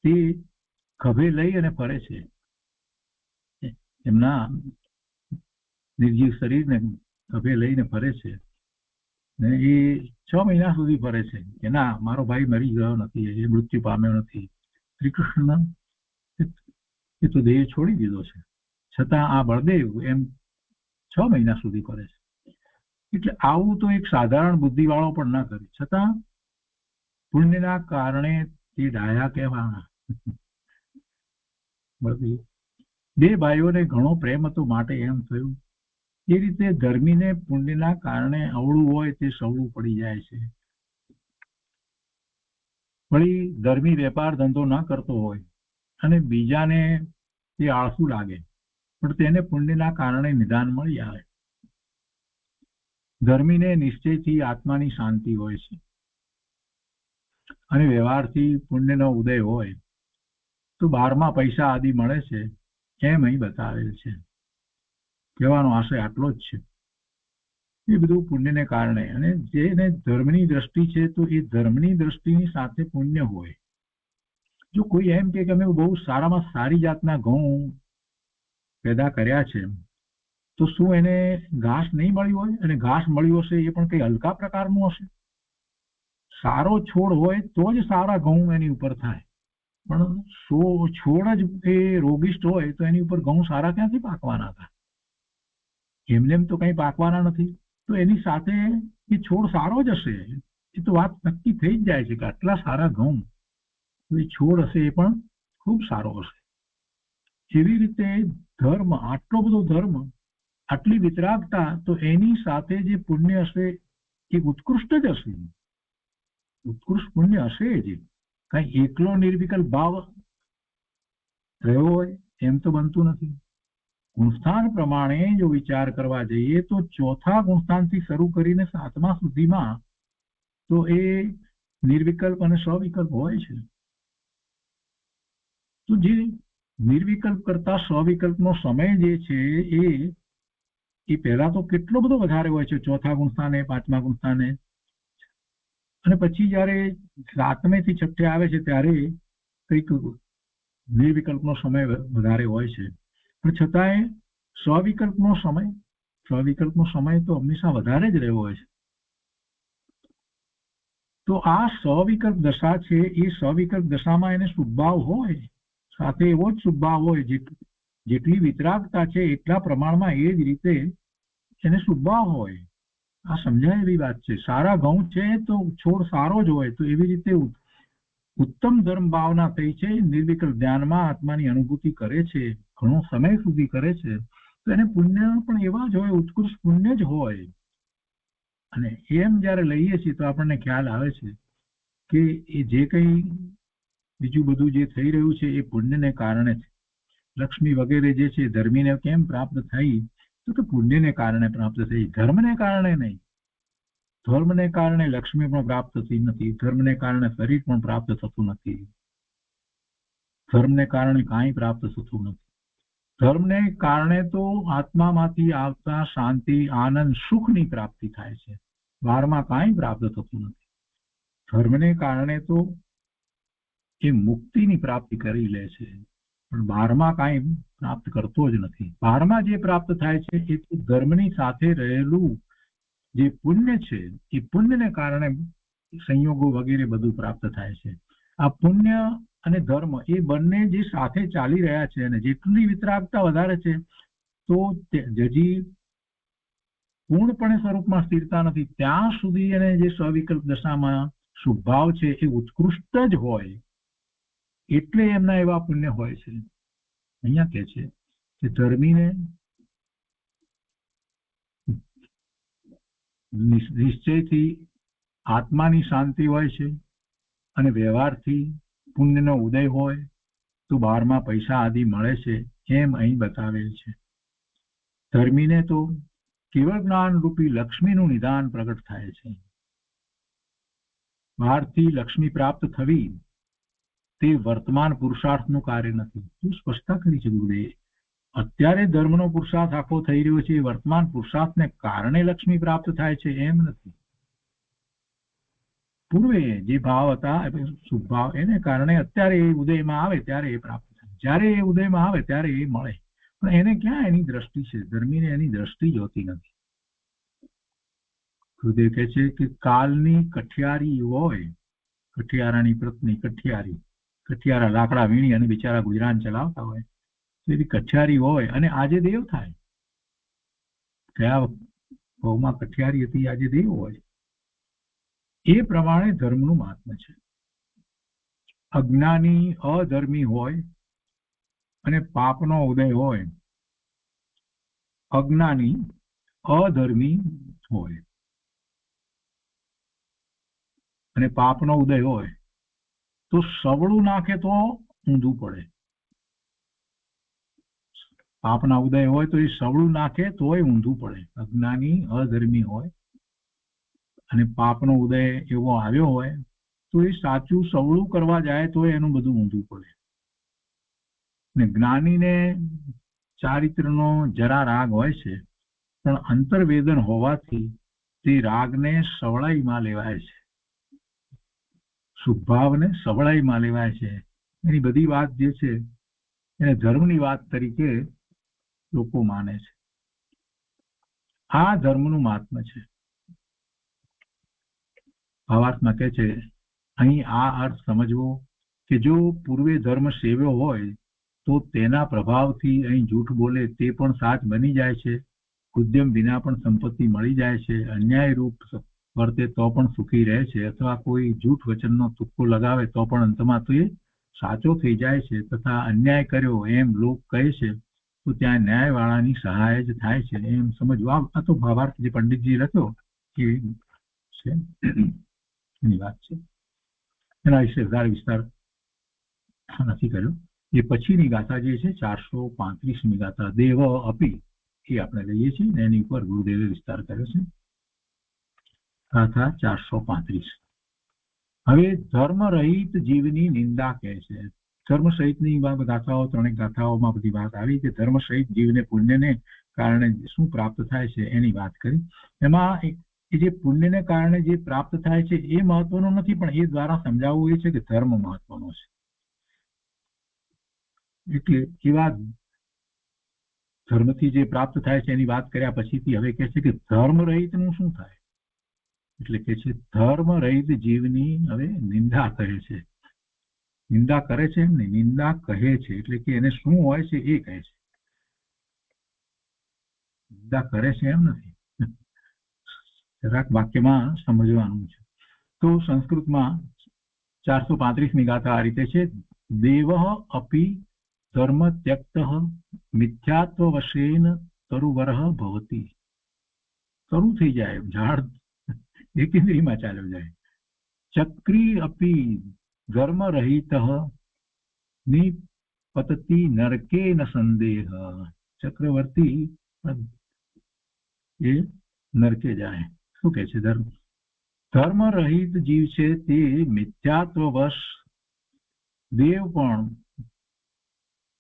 Speaker 3: તે ખભે લઈ અને ફરે છે, એમના નિર્જીવ શરીરને ખભે લઈને ફરે છે ને એ 6 મહિના સુધી ફરે છે કે ના, મારો ભાઈ મરી ગયો નથી, એ મૃત્યુ પામ્યો નથી. શ્રી કૃષ્ણ એ તો દેહ છોડી દીધો છે, છતાં આ બળદેવ એમ 6 મહિના સુધી ફરે છે. એટલે આવું તો એક સાધારણ બુદ્ધિવાળો પણ ના કરે, છતાં પુણ્યના કારણે તે ડાયા કહેવાના. બે ભાઈઓને ઘણો પ્રેમ હતો માટે એમ થયું. એ રીતે ધર્મીને પુણ્યના કારણે અવળું હોય તે સવળું પડી જાય છે. વળી ધર્મી વેપાર ધંધો ના કરતો હોય અને બીજાને તે આળસુ લાગે, પણ તેને પુણ્યના કારણે નિદાન મળી આવે. ધર્મીને નિશ્ચયથી આત્માની શાંતિ હોય છે અને વ્યવહારથી પુણ્યનો ઉદય હોય તો બહારમાં પૈસા આદિ મળે છે એમ અહીં બતાવેલ છે. કહેવાનો આશય આટલો જ છે. એ બધું પુણ્યને કારણે, અને જેને ધર્મની દ્રષ્ટિ છે તો એ ધર્મની દ્રષ્ટિની સાથે પુણ્ય હોય. જો કોઈ એમ કે અમે બહુ સારામાં સારી જાતના ઘઉં પેદા કર્યા છે તો શું એને ઘાસ નહીં મળ્યું હોય? અને ઘાસ મળ્યું હશે એ પણ કઈ હલકા પ્રકારનું હશે. સારો છોડ હોય તો જ સારા ઘઉં એની ઉપર થાય, પણ છોડ જ એ રોગિષ્ટ હોય તો એની ઉપર ઘઉં સારા ક્યાંથી પાકવાના હતા? એમને એમ તો કઈ પાકવાના નથી. તો એની સાથે એ છોડ સારો જ હશે, એ તો વાત નક્કી થઈ જ જાય છે કે આટલા સારા ઘઉં, તો એ છોડ હશે એ પણ ખૂબ સારો હશે. એવી રીતે ધર્મ, આટલો બધો ધર્મ, આટલી વિતરાગતા, તો એની સાથે જે પુણ્ય હશે એ ઉત્કૃષ્ટ જ હશે, ઉત્કૃષ્ટ પુણ્ય હશે જ. કઈ એકલો નિર્વિકલ્પ ભાવ રહ્યો હોય એમ તો બનતું નથી. ગુણસ્થાન પ્રમાણે જો વિચાર કરવા જઈએ તો 4થા ગુણસ્થાનથી શરૂ કરીને 7મા સુધીમાં તો એ નિર્વિકલ્પ અને સ્વવિકલ્પ હોય છે. તો જે નિર્વિકલ્પ કરતા સ્વવિકલ્પનો સમય જે છે એ પહેલા તો કેટલો બધો વધારે હોય છે 4થા ગુણસ્થાને, 5મા ગુણસ્થાને, અને પછી જયારે 7મે થી 6ઠે આવે છે ત્યારે કંઈક નિર્વિકલ્પનો સમય વધારે હોય છે. પણ છતાંય સ્વવિકલ્પનો સમય તો હંમેશા વધારે જ રહ્યો હોય છે. તો આ સ્વવિકલ્પ દશા છે, એ સ્વવિકલ્પ દશામાં એને શુભભાવ હોય, સાથે એવો જ શુભભાવ હોય, જેટલી વિતરાગતા છે એટલા પ્રમાણમાં એ જ રીતે એને શુભભાવ હોય. આ સમજાય એવી વાત છે. સારા ઘઉં છે તો છોડ સારો જ હોય, તો એવી રીતે ઉત્તમ ધર્મ ભાવના થઈ છે, નિર્વિકલ્પ ધ્યાનમાં આત્માની અનુભૂતિ કરે છે, ઘણો સમય સુધી કરે છે, તો એને પુણ્ય પણ એવા જ હોય, ઉત્કૃષ્ટ પુણ્ય જ હોય. અને એમ જયારે લઈએ છીએ તો આપણને ખ્યાલ આવે છે કે એ જે કંઈ બીજું બધું જે થઈ રહ્યું છે એ પુણ્યને કારણે છે. લક્ષ્મી વગેરે જે છે ધર્મીને કેમ પ્રાપ્ત થઈ? તો કે પુણ્યને કારણે પ્રાપ્ત થઈ, ધર્મને કારણે નહીં. ધર્મને કારણે લક્ષ્મી પણ પ્રાપ્ત થતી નથી, ધર્મને કારણે શરીર પણ પ્રાપ્ત થતું નથી, ધર્મને કારણે કાંઈ પ્રાપ્ત થતું નથી. ધર્મને કારણે તો આત્મામાંથી આવતા શાંતિ, આનંદ, સુખની પ્રાપ્તિ થાય છે. બહારમાં કાંઈ પ્રાપ્ત થતું નથી. ધર્મને કારણે તો એ મુક્તિની પ્રાપ્તિ કરી લે છે, પણ બહારમાં કાંઈ પ્રાપ્ત કરતો જ નથી. બહારમાં જે પ્રાપ્ત થાય છે એ તો ધર્મની સાથે રહેલું જે પુણ્ય છે, એ પુણ્યને કારણે સંયોગો વગેરે બધું પ્રાપ્ત થાય છે. આ પુણ્ય અને ધર્મ એ બંને જે સાથે ચાલી રહ્યા છે, અને જેટલી વિતરાગતા વધારે છે તો હજી પૂર્ણપણે સ્વરૂપમાં સ્થિરતા નથી, ત્યાં સુધી એને જે સ્વવિકલ્પ દશામાં શુભાવ છે એ ઉત્કૃષ્ટ જ હોય, એટલે એમના એવા પુણ્ય હોય છે. અહીંયા કે છે કે ધર્મીને નિશ્ચયથી આત્માની શાંતિ હોય છે, અને વ્યવહારથી પુણ્યનો ઉદય હોય તો બહારમાં પૈસા આદિ મળે છે, એમ અહીં બતાવેલ છે. ધર્મીને તો કેવળ જ્ઞાન રૂપી લક્ષ્મીનું નિદાન પ્રગટ થાય છે. બહારથી લક્ષ્મી પ્રાપ્ત થવી તે વર્તમાન પુરુષાર્થનું કાર્ય નથી. શું સ્પષ્ટતા કરી છે ગુરુદેવ? અત્યારે ધર્મનો પુરુષાર્થ આખો થઈ રહ્યો છે, વર્તમાન પુરુષાર્થને કારણે લક્ષ્મી પ્રાપ્ત થાય છે એમ નથી. પૂર્વે જે ભાવ હતા શુભ ભાવ, એને કારણે અત્યારે એ ઉદયમાં આવે ત્યારે એ પ્રાપ્ત થાય. જ્યારે એ ઉદયમાં આવે ત્યારે એ મળે, પણ એને ક્યાં એની દ્રષ્ટિ છે? ધર્મીને એની દ્રષ્ટિ જ હોતી નથી. ગુરુદેવ કહે છે કે કાલની કઠિયારી હોય, કઠિયારાની પત્ની કઠિયારા લાકડા વીણી અને બિચારા ગુજરાન ચલાવતા હોય, એવી કઠિયારી હોય અને આજે દેવ થાય. કયા ભાવમાં કઠિયારી હતી, આજે દેવ હોય. એ પ્રમાણે ધર્મનું મહાત્મ્ય છે. અજ્ઞાની અધર્મી હોય અને પાપનો ઉદય હોય, અજ્ઞાની અધર્મી હોય અને પાપનો ઉદય હોય તો સવળું નાખે તો ઊંધું પડે. પાપના ઉદય હોય તો એ સવળું નાખે તોય ઊંધું પડે. અજ્ઞાની અધર્મી હોય અને પાપનો ઉદય એવો આવ્યો હોય તો એ સાચું સવળું કરવા જાય તો એનું બધું ઊંધું પડે. ને જ્ઞાનીને ચારિત્રનો જરા રાગ હોય છે, પણ અંતર્વેદન હોવાથી તે રાગને સવળાઈમાં લેવાય છે, શુભભાવને સવળાઈમાં લેવાય છે. એની બધી વાત જે છે એને ધર્મની વાત તરીકે લોકો માને છે. આ ધર્મનું મહાત્મ્ય છે. ભાવાર્થમાં કહે છે અહીં આ અર્થ સમજવો કે જો પૂર્વે ધર્મ સેવ્યો હોય તો તેના પ્રભાવથી અહીં જૂઠ બોલે તે પણ સાચ બની જાય છે, ઉદ્યમ વિના પણ સંપત્તિ મળી જાય છે, અન્યાય રૂપ વર્તે તો પણ સુખી રહે છે, અથવા કોઈ જૂઠ વચનનો તુક્કો લગાવે તો પણ અંતમાં તો એ સાચો થઈ જાય છે, તથા અન્યાય કર્યો એમ લોક કહે છે તો ત્યાં ન્યાયવાળાની સહાય જ થાય છે, એમ સમજવું. આ તો ભાવાર્થ જે પંડિતજી લખ્યો એ છે એની વાત છે. એના વિશે વધારે વિસ્તાર નથી કર્યો. એ પછીની ગાથા જે છે 435મી ગાથા દેવ અપી, એ આપણે લઈએ છીએ ને એની ઉપર ગુરુદેવે વિસ્તાર કર્યો છે. ગાથા 435. હવે ધર્મ રહિત જીવની નિંદા કહે છે. ધર્મ સહિતની ગાથાઓ, ત્રણેક ગાથાઓમાં બધી વાત આવી કે ધર્મ સહિત જીવને પુણ્યને કારણે શું પ્રાપ્ત થાય છે એની વાત કરી. એમાં એ જે પુણ્યને કારણે જે પ્રાપ્ત થાય છે એ મહત્વનું નથી, પણ એ દ્વારા સમજાવવું એ છે કે ધર્મ મહત્વનો છે. એટલે એવા ધર્મથી જે પ્રાપ્ત થાય છે એની વાત કર્યા પછીથી હવે કહે છે કે ધર્મ રહિતનું શું થાય. એટલે કે છે ધર્મ રહિત જીવની હવે નિંદા કહે છે. નિંદા કરે છે એમ નહીં, નિંદા કહે છે. એટલે કે એને શું હોય છે એ કહે છે, નિંદા કરે છે એમ નથી. જરાક વાક્યમાં સમજવાનું છે. તો સંસ્કૃતમાં 435મી ગાથા આ રીતે છે. દેવ અપી ધર્મ ત્યક્ત મિથ્યાત્વ વશેન તરુવરહ ભવતી. તરુ થઈ જાય, ઝાડ એકેન્દ્રીમાં ચાલ્યો જાય. ચક્રી અપી ધર્મ રહિત નિપતતી નરકે ન સંદેહ. ચક્રવર્તી એ નરકે જાય. શું કે છે? ધર્મ રહિત જીવ છે તે મિથ્યાત્વ વશ દેવ પણ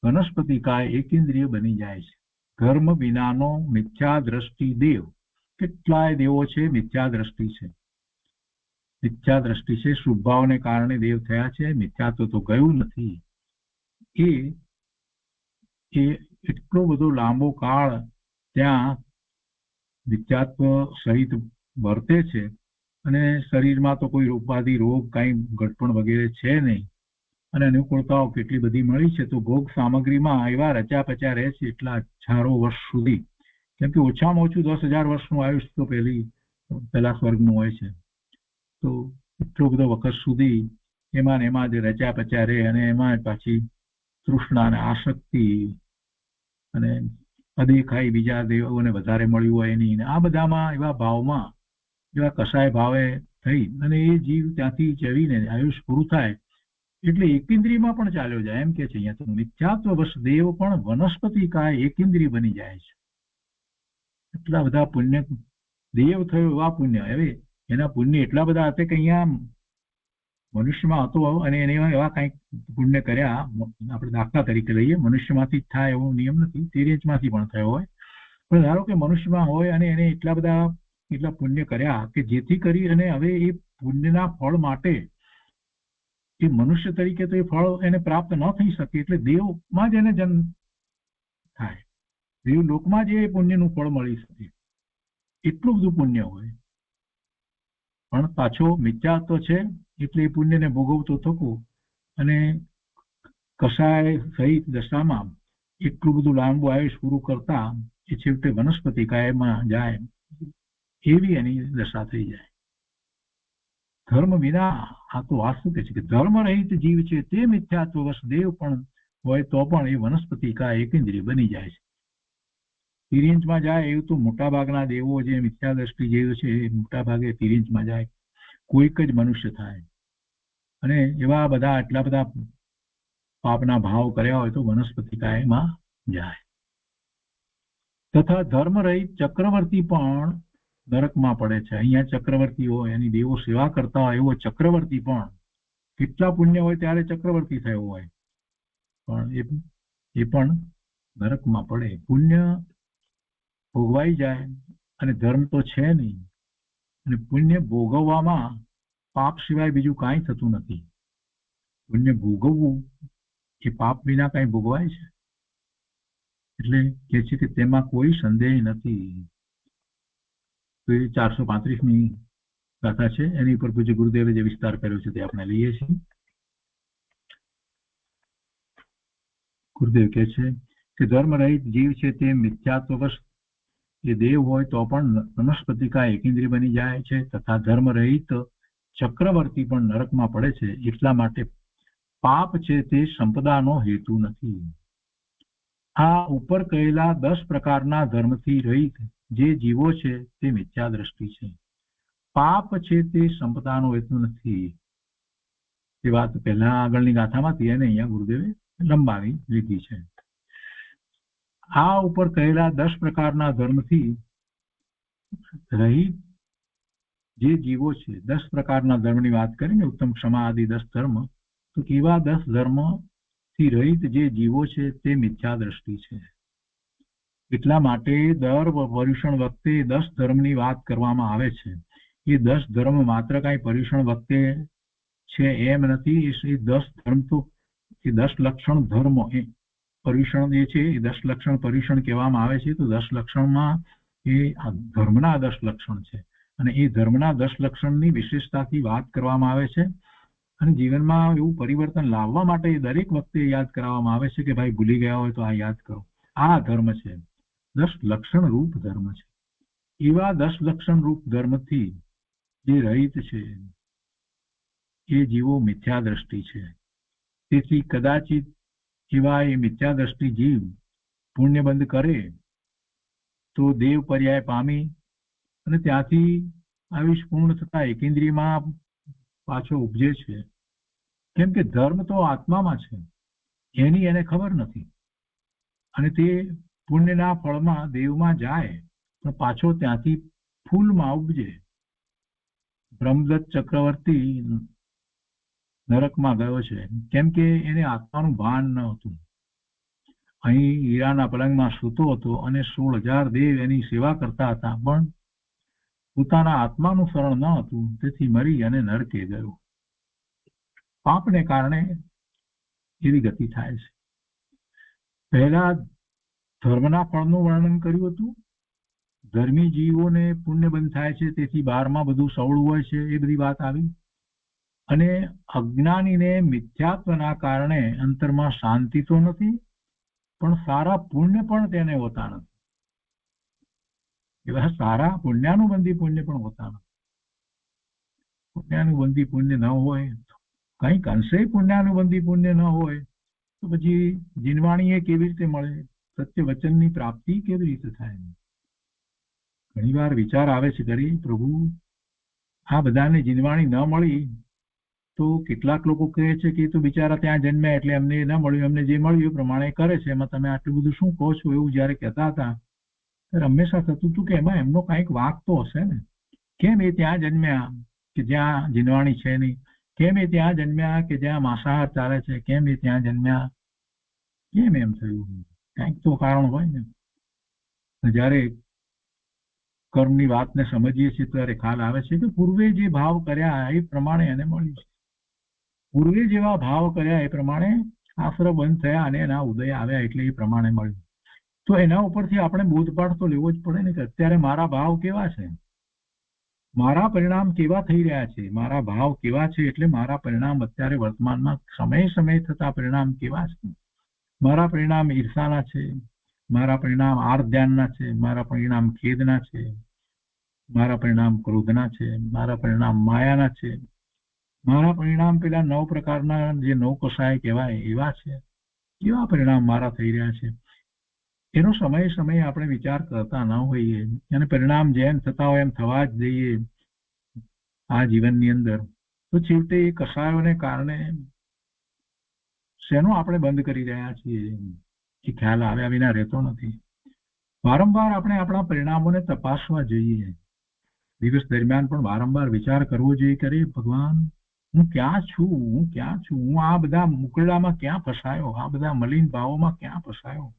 Speaker 3: વનસ્પતિકાય એકેન્દ્રિય બની જાય છે. ધર્મ વિનાનો મિથ્યા દ્રષ્ટિ દેવ, કેટલાય દેવો છે મિથ્યા દ્રષ્ટિ છે. મિથ્યા દ્રષ્ટિ છે, શુભ ભાવને કારણે દેવ થયા છે, મિથ્યાત્વ તો ગયું નથી. એ એટલો બધો લાંબો કાળ ત્યાં મિથ્યાત્વ સહિત વર્તે છે અને શરીરમાં તો કોઈ ઉપાધિ રોગ કઈ ઘટપણ વગેરે છે નહીં અને અનુકૂળતાઓ કેટલી બધી મળી છે. તો ભોગ સામગ્રીમાં એવા રચ્યા પચ્યા રહે છે એટલા હજારો વર્ષ સુધી, કેમ કે ઓછામાં ઓછું 10,000 વર્ષનું આયુષ તો પહેલા સ્વર્ગનું હોય છે. તો એટલો બધો વખત સુધી એમાં ને એમાં જ રચ્યા પચ્યા રહે અને એમાં પાછી તૃષ્ણા અને આસક્તિ અને અદેખાઈ બીજા દેવોને વધારે મળ્યું હોય એની, આ બધામાં એવા ભાવમાં એવા કસાય ભાવે થઈ અને એ જીવ ત્યાંથી ચવીને આયુષ પૂરું થાય એટલે એકેન્દ્રિયમાં પણ ચાલ્યો જાય. એમ કે છે અહીંયા તો મિથ્યાત્વ વશ દેવ પણ વનસ્પતિ કાય એકેન્દ્રિય બની જાય છે. એટલા બધા પુણ્ય દેવ થયો એવા પુણ્ય, હવે એના પુણ્ય એટલા બધા હતા કે અહીંયા મનુષ્યમાં હતો અને એને એવા કંઈક પુણ્ય કર્યા. આપણે દાખલા તરીકે લઈએ, મનુષ્યમાંથી જ થાય એવો નિયમ નથી, તિર્યંચમાંથી પણ થયો હોય, પણ ધારો કે મનુષ્યમાં હોય અને એને એટલા પુણ્ય કર્યા કે જેથી કરી અને હવે એ પુણ્યના ફળ માટે એ મનુષ્ય તરીકે તો એ ફળ એને પ્રાપ્ત ન થઈ શકે એટલે દેવમાં જ એને જન્મ થાય, દેવ લોકમાં જ એ પુણ્યનું ફળ મળી શકે, એટલું બધું પુણ્ય હોય. પણ પાછો મિથ્યાત્વ છે એટલે એ પુણ્યને ભોગવતો થકો અને કસાય સહિત દશામાં એટલું બધું લાંબુ આયુષ પૂરું કરતા એ છેવટે વનસ્પતિ કાયમાં જાય એવી એની દશા થઈ જાય. ધર્મ વિના, આ તો વાસ્તુ કે છે કે ધર્મ રહિત જીવ છે તે મિથ્યાત્વ વશ દેવ પણ હોય તો પણ એ વનસ્પતિ કાય એકેન્દ્રિય બની જાય છે. તિર્યંચમાં જાય એવું તો મોટા ભાગના દેવો જે મિથ્યા દ્રષ્ટિ જેવું છે એ મોટા ભાગે તિર્યંચમાં જાય, કોઈક જ મનુષ્ય થાય અને એવા બધા એટલા બધા પાપના ભાવ કર્યા હોય તો વનસ્પતિ કાયમાં જાય. તથા ધર્મ રહિત ચક્રવર્તી પણ નરકમાં પડે છે. અહીંયા ચક્રવર્તી હોય, એની દેવો સેવા કરતા હોય એવો ચક્રવર્તી પણ કેટલા પુણ્ય હોય ત્યારે ચક્રવર્તી થયો હોય પણ એ પણ નરકમાં પડે. પુણ્ય ભોગવાઈ જાય અને ધર્મ તો છે નહીં, અને પુણ્ય ભોગવવામાં પાપ સિવાય બીજું કાંઈ થતું નથી. પુણ્ય ભોગવવું એ પાપ વિના કાંઈ ભોગવાય છે? એટલે કે છે કે તેમાં કોઈ સંદેહ નથી. તો એ 435મી ગાથા છે, એની ઉપર પૂજ્ય ગુરુદેવે જે વિસ્તાર કર્યો છે તે આપણે લઈએ છીએ. ગુરુદેવ કહે છે કે ધર્મ રહિત જીવ છે તે મિથ્યાત્વવશ એ દેવ હોય તો પણ વનસ્પતિકા એકેન્દ્રિય બની જાય છે, તથા ધર્મ રહિત ચક્રવર્તી પણ નરકમાં પડે છે. એટલા માટે પાપ છે તે સંપદાનો હેતુ નથી. આ ઉપર કહેલા 10 પ્રકારના ધર્મથી રહિત જે જીવો છે તે મિથ્યા દ્રષ્ટિ છે. પાપ છે તે સંપદાનો હેતુ નથી. એ વાત પહેલા આગળની ગાથામાંથી અને અહીંયા ગુરુદેવે લંબાવી લીધી છે. આ ઉપર કહેલા 10 પ્રકારના ધર્મથી રહિત જે જીવો છે, 10 પ્રકારના ધર્મની વાત કરીને ઉત્તમ ક્ષમા આદિ 10 ધર્મ, તો એવા 10 ધર્મથી રહિત જે જીવો છે તે મિથ્યા દ્રષ્ટિ છે. એટલા માટે દર પર્યુષણ વખતે 10 ધર્મની વાત કરવામાં આવે છે. એ 10 ધર્મ માત્ર કાંઈ પર્યુષણ વખતે છે એમ નથી. એ 10 ધર્મ તો એ 10 લક્ષણ ધર્મો, એ પર્યુષણ જે છે એ 10 લક્ષણ પર્યુષણ કહેવામાં આવે છે. તો 10 લક્ષણમાં એ ધર્મના 10 લક્ષણ છે અને એ ધર્મના 10 લક્ષણની વિશેષતાથી વાત કરવામાં આવે છે અને જીવનમાં એવું પરિવર્તન લાવવા માટે દરેક વખતે યાદ કરાવવામાં આવે છે કે ભાઈ ભૂલી ગયા હોય તો આ યાદ કરો. આ ધર્મ છે, 10 લક્ષણ રૂપ ધર્મ છે. એવા 10 લક્ષણ રૂપ ધર્મથી જે રહિત છે એ જીવો મિથ્યા દ્રષ્ટિ છે. તેથી કદાચિત એવા એ મિથ્યા દ્રષ્ટિ જીવ પુણ્યબંધ કરે તો દેવ પર્યાય પામી અને ત્યાંથી આયુષ પૂર્ણ થતા એકેન્દ્રિયમાં પાછો ઉપજે છે. કેમ કે ધર્મ તો આત્મામાં છે, એની એને ખબર નથી અને તે પુણ્યના ફળમાં દેવમાં જાય પણ પાછો ત્યાંથી ફૂલમાં ઉપજે. બ્રહ્મદત્ત ચક્રવર્તી નરકમાં ગયો છે કેમ કે એને આત્માનું ભાન ન હતું. અહીં હીરાના પલંગમાં સૂતો હતો અને 16,000 દેવ એની સેવા કરતા હતા, પણ પોતાના આત્માનું શરણ ન હતું, તેથી મરી અને નરકે ગયો. પાપને કારણે એવી ગતિ થાય છે. પહેલા ધર્મના ફળનું વર્ણન કર્યું હતું. ધર્મી જીવોને પુણ્ય બંધ થાય છે, તેથી બહારમાં બધું સવળું હોય છે, એ બધી વાત આવી. અને અજ્ઞાનીને મિથ્યાત્વના કારણે અંતરમાં શાંતિ તો નથી, પણ સારા પુણ્ય પણ તેને હોતા નથી. એવા સારા પુણ્યાનુબંધી પુણ્ય પણ હોતા નથી. પુણ્યાનુબંધી પુણ્ય ન હોય, કંઈક અંશે પુણ્યાનુબંધી પુણ્ય ન હોય, તો પછી જીનવાણી એ કેવી રીતે મળે? સત્ય વચનની પ્રાપ્તિ કેવી રીતે થાય? ઘણી વાર વિચાર આવે છે કરી પ્રભુ આ બધાને જીનવાણી ન મળી તો કેટલાક લોકો કહે છે કે તો બિચારા ત્યાં જન્મ્યા એટલે એમને ન મળ્યું, એમને જે મળ્યું એ પ્રમાણે કરે છે, એમાં તમે આટલું બધું શું કહો છો? એવું જયારે કહેતા હતા ત્યારે હંમેશા થતું હતું કે એમાં એમનો કંઈક વાંક તો હશે ને. કેમ એ ત્યાં જન્મ્યા કે જ્યાં જીનવાણી છે નહીં? કેમ એ ત્યાં જન્મ્યા કે જ્યાં માંસાહાર ચાલે છે? કેમ એ ત્યાં જન્મ્યા? કેમ એમ થયું? કંઈક તો કારણ હોય ને. જયારે કર્મની વાતને સમજીએ છીએ ત્યારે ખ્યાલ આવે છે કે પૂર્વે જે ભાવ કર્યા એ પ્રમાણે એને મળ્યું છે. પૂર્વે જેવા ભાવ કર્યા એ પ્રમાણે આશ્રય બંધ થયા અને એના ઉદય આવ્યા એટલે એ પ્રમાણે મળ્યું. તો એના ઉપરથી આપણે બોધપાઠ તો લેવો જ પડે ને કે અત્યારે મારા ભાવ કેવા છે, મારા પરિણામ કેવા થઈ રહ્યા છે. મારા ભાવ કેવા છે એટલે મારા પરિણામ અત્યારે વર્તમાનમાં સમય થતા પરિણામ કેવા છે. મારા પરિણામ ઈર્ષાના છે, મારા પરિણામ આર્ધ્યાનના છે, મારા પરિણામ ખેદના છે, મારા પરિણામ ક્રોધના છે, મારા પરિણામ માયાના છે, મારા પરિણામ પેલા 9 પ્રકારના જે 9 કષાય કહેવાય એવા છે. કેવા પરિણામ મારા થઈ રહ્યા છે એનો સમય આપણે વિચાર કરતા ન હોઈએ અને પરિણામ જેમ થતા હોય એમ થવા જ દઈએ આ જીવનની અંદર, તો છેવટે એ કષાયોને કારણે શેનો આપણે બંધ કરી રહ્યા છીએ એ ખ્યાલ આવ્યા વિના રહેતો નથી. વારંવાર આપણે આપણા પરિણામોને તપાસવા જોઈએ. દિવસ દરમિયાન પણ વારંવાર વિચાર કરવો જોઈએ કે અરે ભગવાન હું ક્યાં છું, હું આ બધા ઉકરડામાં ક્યાં ફસાયો, આ બધા મલિન ભાવોમાં ક્યાં ફસાયો.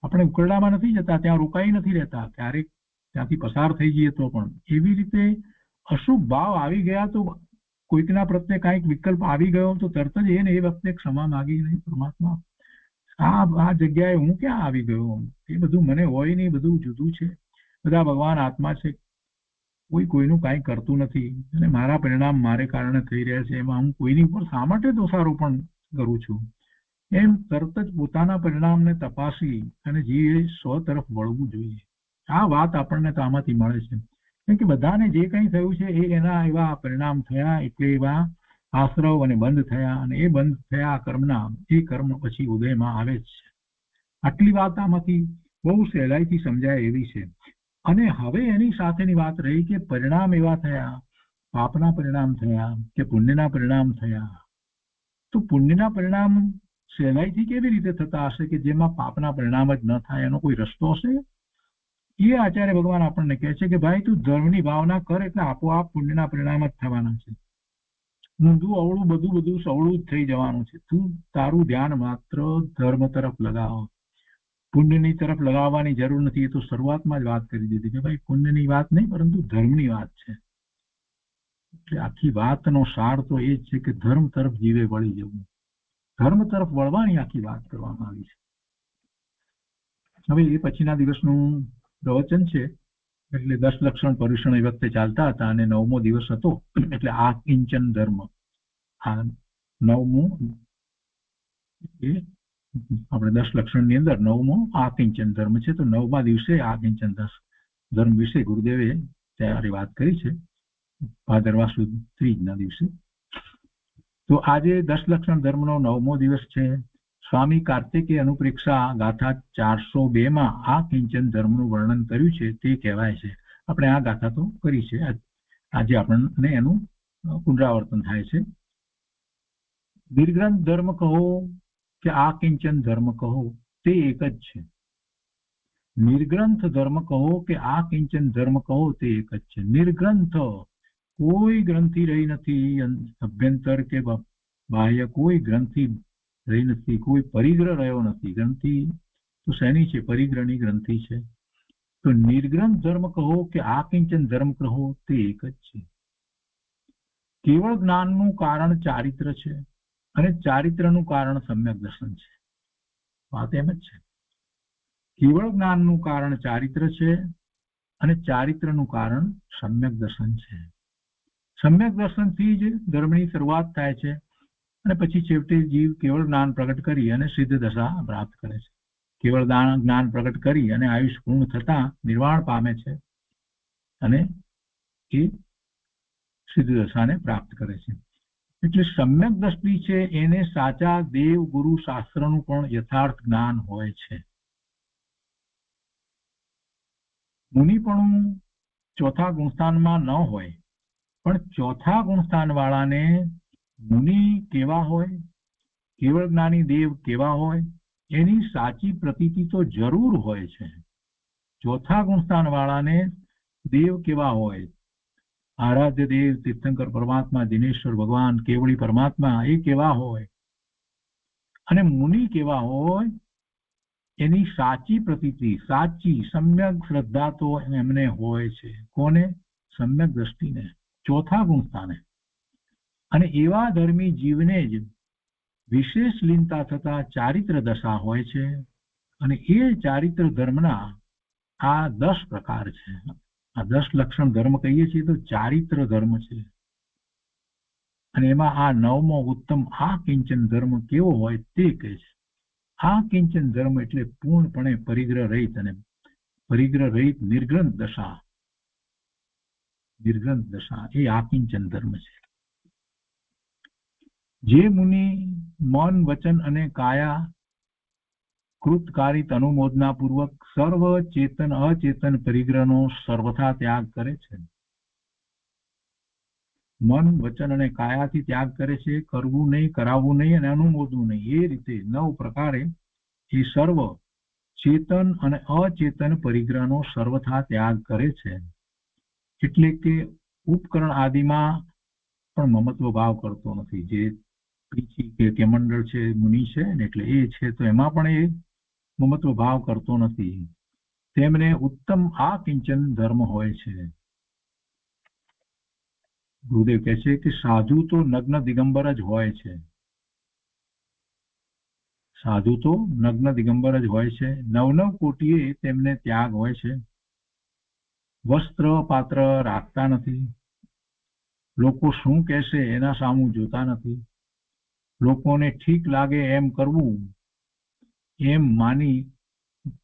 Speaker 3: આપણે ઉકરડામાં નથી જતા, ત્યાં રોકાઈ નથી રહેતા, ક્યારેક ત્યાંથી પસાર થઈ જઈએ તો પણ એવી રીતે અશુભ ભાવ આવી ગયા તો કોઈકના પ્રત્યે કાંઈક વિકલ્પ આવી ગયો તો તરત જ એને એ વખતે ક્ષમા માગી નહીં, પરમાત્મા આ જગ્યાએ હું ક્યાં આવી ગયો, એ બધું મને હોય નહીં, બધું જુદું છે, બધા ભગવાન આત્મા છે, કોઈ કોઈનું કાંઈ કરતું નથી અને મારા પરિણામ મારે કારણે થઈ રહ્યા છે, એમાં હું કોઈની ઉપર શા માટે દોષારોપણ કરું છું? એમ તરત જ પોતાના પરિણામને તપાસી અને જીવે સ્વ તરફ વળવું જોઈએ. આ વાત આપણને તો આમાંથી મળે છે, કેમ કે બધાને જે કંઈ થયું છે એ એના એવા પરિણામ થયા, એટલે એવા આશ્રવ અને બંધ થયા, અને એ બંધ થયા કર્મના, એ કર્મ પછી ઉદયમાં આવે જ છે. આટલી વાત આમાંથી બહુ સહેલાઈથી સમજાય એવી છે. અને હવે એની સાથેની વાત રહી કે પરિણામ એવા થયા, પાપના પરિણામ થયા કે પુણ્યના પરિણામ થયા. તો પુણ્યના પરિણામ સહેલાઈથી કેવી રીતે થતા હશે કે જેમાં પાપના પરિણામ જ ન થાય? એનો કોઈ રસ્તો હશે? એ આચાર્ય ભગવાન આપણને કહે છે કે ભાઈ તું ધર્મની ભાવના કર એટલે આપોઆપ પુણ્યના પરિણામ જ થવાના છે. ઊંધું અવળું બધું સવળું જ થઈ જવાનું છે. તું તારું ધ્યાન માત્ર ધર્મ તરફ લગાવો, પુણ્યની તરફ લગાવવાની જરૂર નથી. એ તો શરૂઆતમાં જ વાત કરી દીધી કે ભાઈ પુણ્યની વાત નહીં પરંતુ ધર્મની વાત છે. એટલે આખી વાતનો સાર તો એ જ છે કે ધર્મ તરફ જીવે વળી જવું, ધર્મ તરફ વળવાની આખી વાત કરવામાં આવી છે. હવે એ પછીના દિવસનું પ્રવચન છે, એટલે 10 લક્ષણ પર્યુષણ એ વખતે ચાલતા હતા અને 9મો દિવસ હતો, એટલે આ કિંચન ધર્મ, આ 9મું એ આપણે 10 લક્ષણની અંદર 9મો આ કિંચન ધર્મ છે. તો 9મા દિવસે આ કિંચન ધર્મ વિશે ગુરુદેવે ત્યારે વાત કરી છે, ભાદરવા સુદ ત્રીજના દિવસે. તો આજે 10 લક્ષણ ધર્મનો 9મો દિવસ છે. સ્વામી કાર્તિકે અનુપ્રેક્ષા ગાથા 402માં આ કિંચન ધર્મનું વર્ણન કર્યું છે તે કહેવાય છે. આપણે આ ગાથા તો કરી છે, આજે આપણને એનું પુનરાવર્તન થાય છે. નિર્ગ્રંથ ધર્મ કહો કે આ કિંચન ધર્મ કહો તે એક જ છે. નિર્ગ્રંથ ધર્મ કહો કે આ કિંચન ધર્મ કહો તે એક જ છે. નિર્ગ્રંથ, કોઈ ગ્રંથિ રહી નથી, અભ્યંતર કે બાહ્ય કોઈ ગ્રંથિ રહી નથી, કોઈ પરિગ્રહ રહ્યો નથી. ગ્રંથિ તો શેની છે? પરિગ્રહની ગ્રંથિ છે. તો નિર્ગ્રંથ ધર્મ કહો કે આકિંચન ધર્મ કહો, તે એક જ છે. કેવળ જ્ઞાનનું કારણ ચારિત્ર છે અને ચારિત્રનું કારણ સમ્યક દર્શન છે. વાત એમ જ છે. કેવળ જ્ઞાનનું કારણ ચારિત્ર છે અને ચારિત્રનું કારણ સમ્યક દર્શન છે. સમ્યક દર્શનથી જ ધર્મની શરૂઆત થાય છે અને પછી છેવટે જીવ કેવળ જ્ઞાન પ્રગટ કરી અને સિદ્ધ દશા પ્રાપ્ત કરે છે. કેવળ જ્ઞાન પ્રગટ કરી અને આયુષ પૂર્ણ થતા નિર્વાણ પામે છે અને એ સિદ્ધ દશાને પ્રાપ્ત કરે છે. એટલે સમ્યક દ્રષ્ટિ છે એને સાચા દેવ ગુરુ શાસ્ત્રનું પણ યથાર્થ જ્ઞાન હોય છે. મુનિપણું ચોથા ગુણસ્થાનમાં ન હોય, પણ ચોથા ગુણસ્થાન વાળાને મુનિ કેવા હોય, કેવળ જ્ઞાની દેવ કેવા હોય, એની સાચી પ્રતીતિ તો જરૂર હોય છે. ચોથા ગુણસ્થાન વાળાને દેવ કેવા હોય, આરાધ્ય દેવ તીર્થંકર પરમાત્મા, દિનેશ્વર ભગવાન, કેવળી પરમાત્મા, એ કેવા હોય અને મુનિ કેવા હોય, એની સાચી પ્રતીતિ, સાચી સમ્યક શ્રદ્ધા તો એમને હોય છે. કોને? સમ્યક દ્રષ્ટિને, ચોથા ગુણસ્થાને. અને એવા ધર્મી જીવને જ વિશેષ લીનતા થતા ચારિત્ર દશા હોય છે. અને એ ચારિત્ર ધર્મના આ 10 પ્રકાર છે. આ 10 લક્ષણ ધર્મ કહીએ છીએ તો ચારિત્ર ધર્મ છે. અને એમાં આ 9મો ઉત્તમ આ કિંચન ધર્મ કેવો હોય તે કહે છે. આ કિંચન ધર્મ એટલે પૂર્ણપણે પરિગ્રહ રહિત અને પરિગ્રહ રહિત નિર્ગ્રંથ દશા. નિર્ગ્રંથ દશા એ આ કિંચન ધર્મ છે. જે મુનિ મન, વચન અને કાયા કૃતકારિત અનુમોદના પૂર્વક સર્વ ચેતન અચેતન પરિગ્રહનો સર્વથા ત્યાગ કરે છે. મન, વચન અને કાયાથી ત્યાગ કરે છે. કરવું નહીં, કરાવવું નહીં અને અનુમોદવું નહીં. એ રીતે 9 પ્રકારે એ સર્વ ચેતન અને અચેતન પરિગ્રહનો સર્વથા ત્યાગ કરે છે. એટલે કે ઉપકરણ આદિમાં પણ મમત્વ ભાવ કરતો નથી. જે પીછી કે કેમંડળ છે, મુનિ છે ને, એટલે એ છે તો એમાં પણ એ મમત્વ ભાવ કરતો નથી. તેમને ઉત્તમ આ કિંચન ધર્મ હોય છે. ગુરુદેવ કહે છે કે સાધુ તો નગ્ન દિગંબર જ હોય છે. સાધુ તો નગ્ન દિગંબર જ હોય છે. 9 કોટીએ તેમને ત્યાગ હોય છે. વસ્ત્ર પાત્ર રાખતા નથી. લોકો શું કહેશે એના સામું જોતા નથી. લોકોને ઠીક લાગે એમ કરવું એમ માની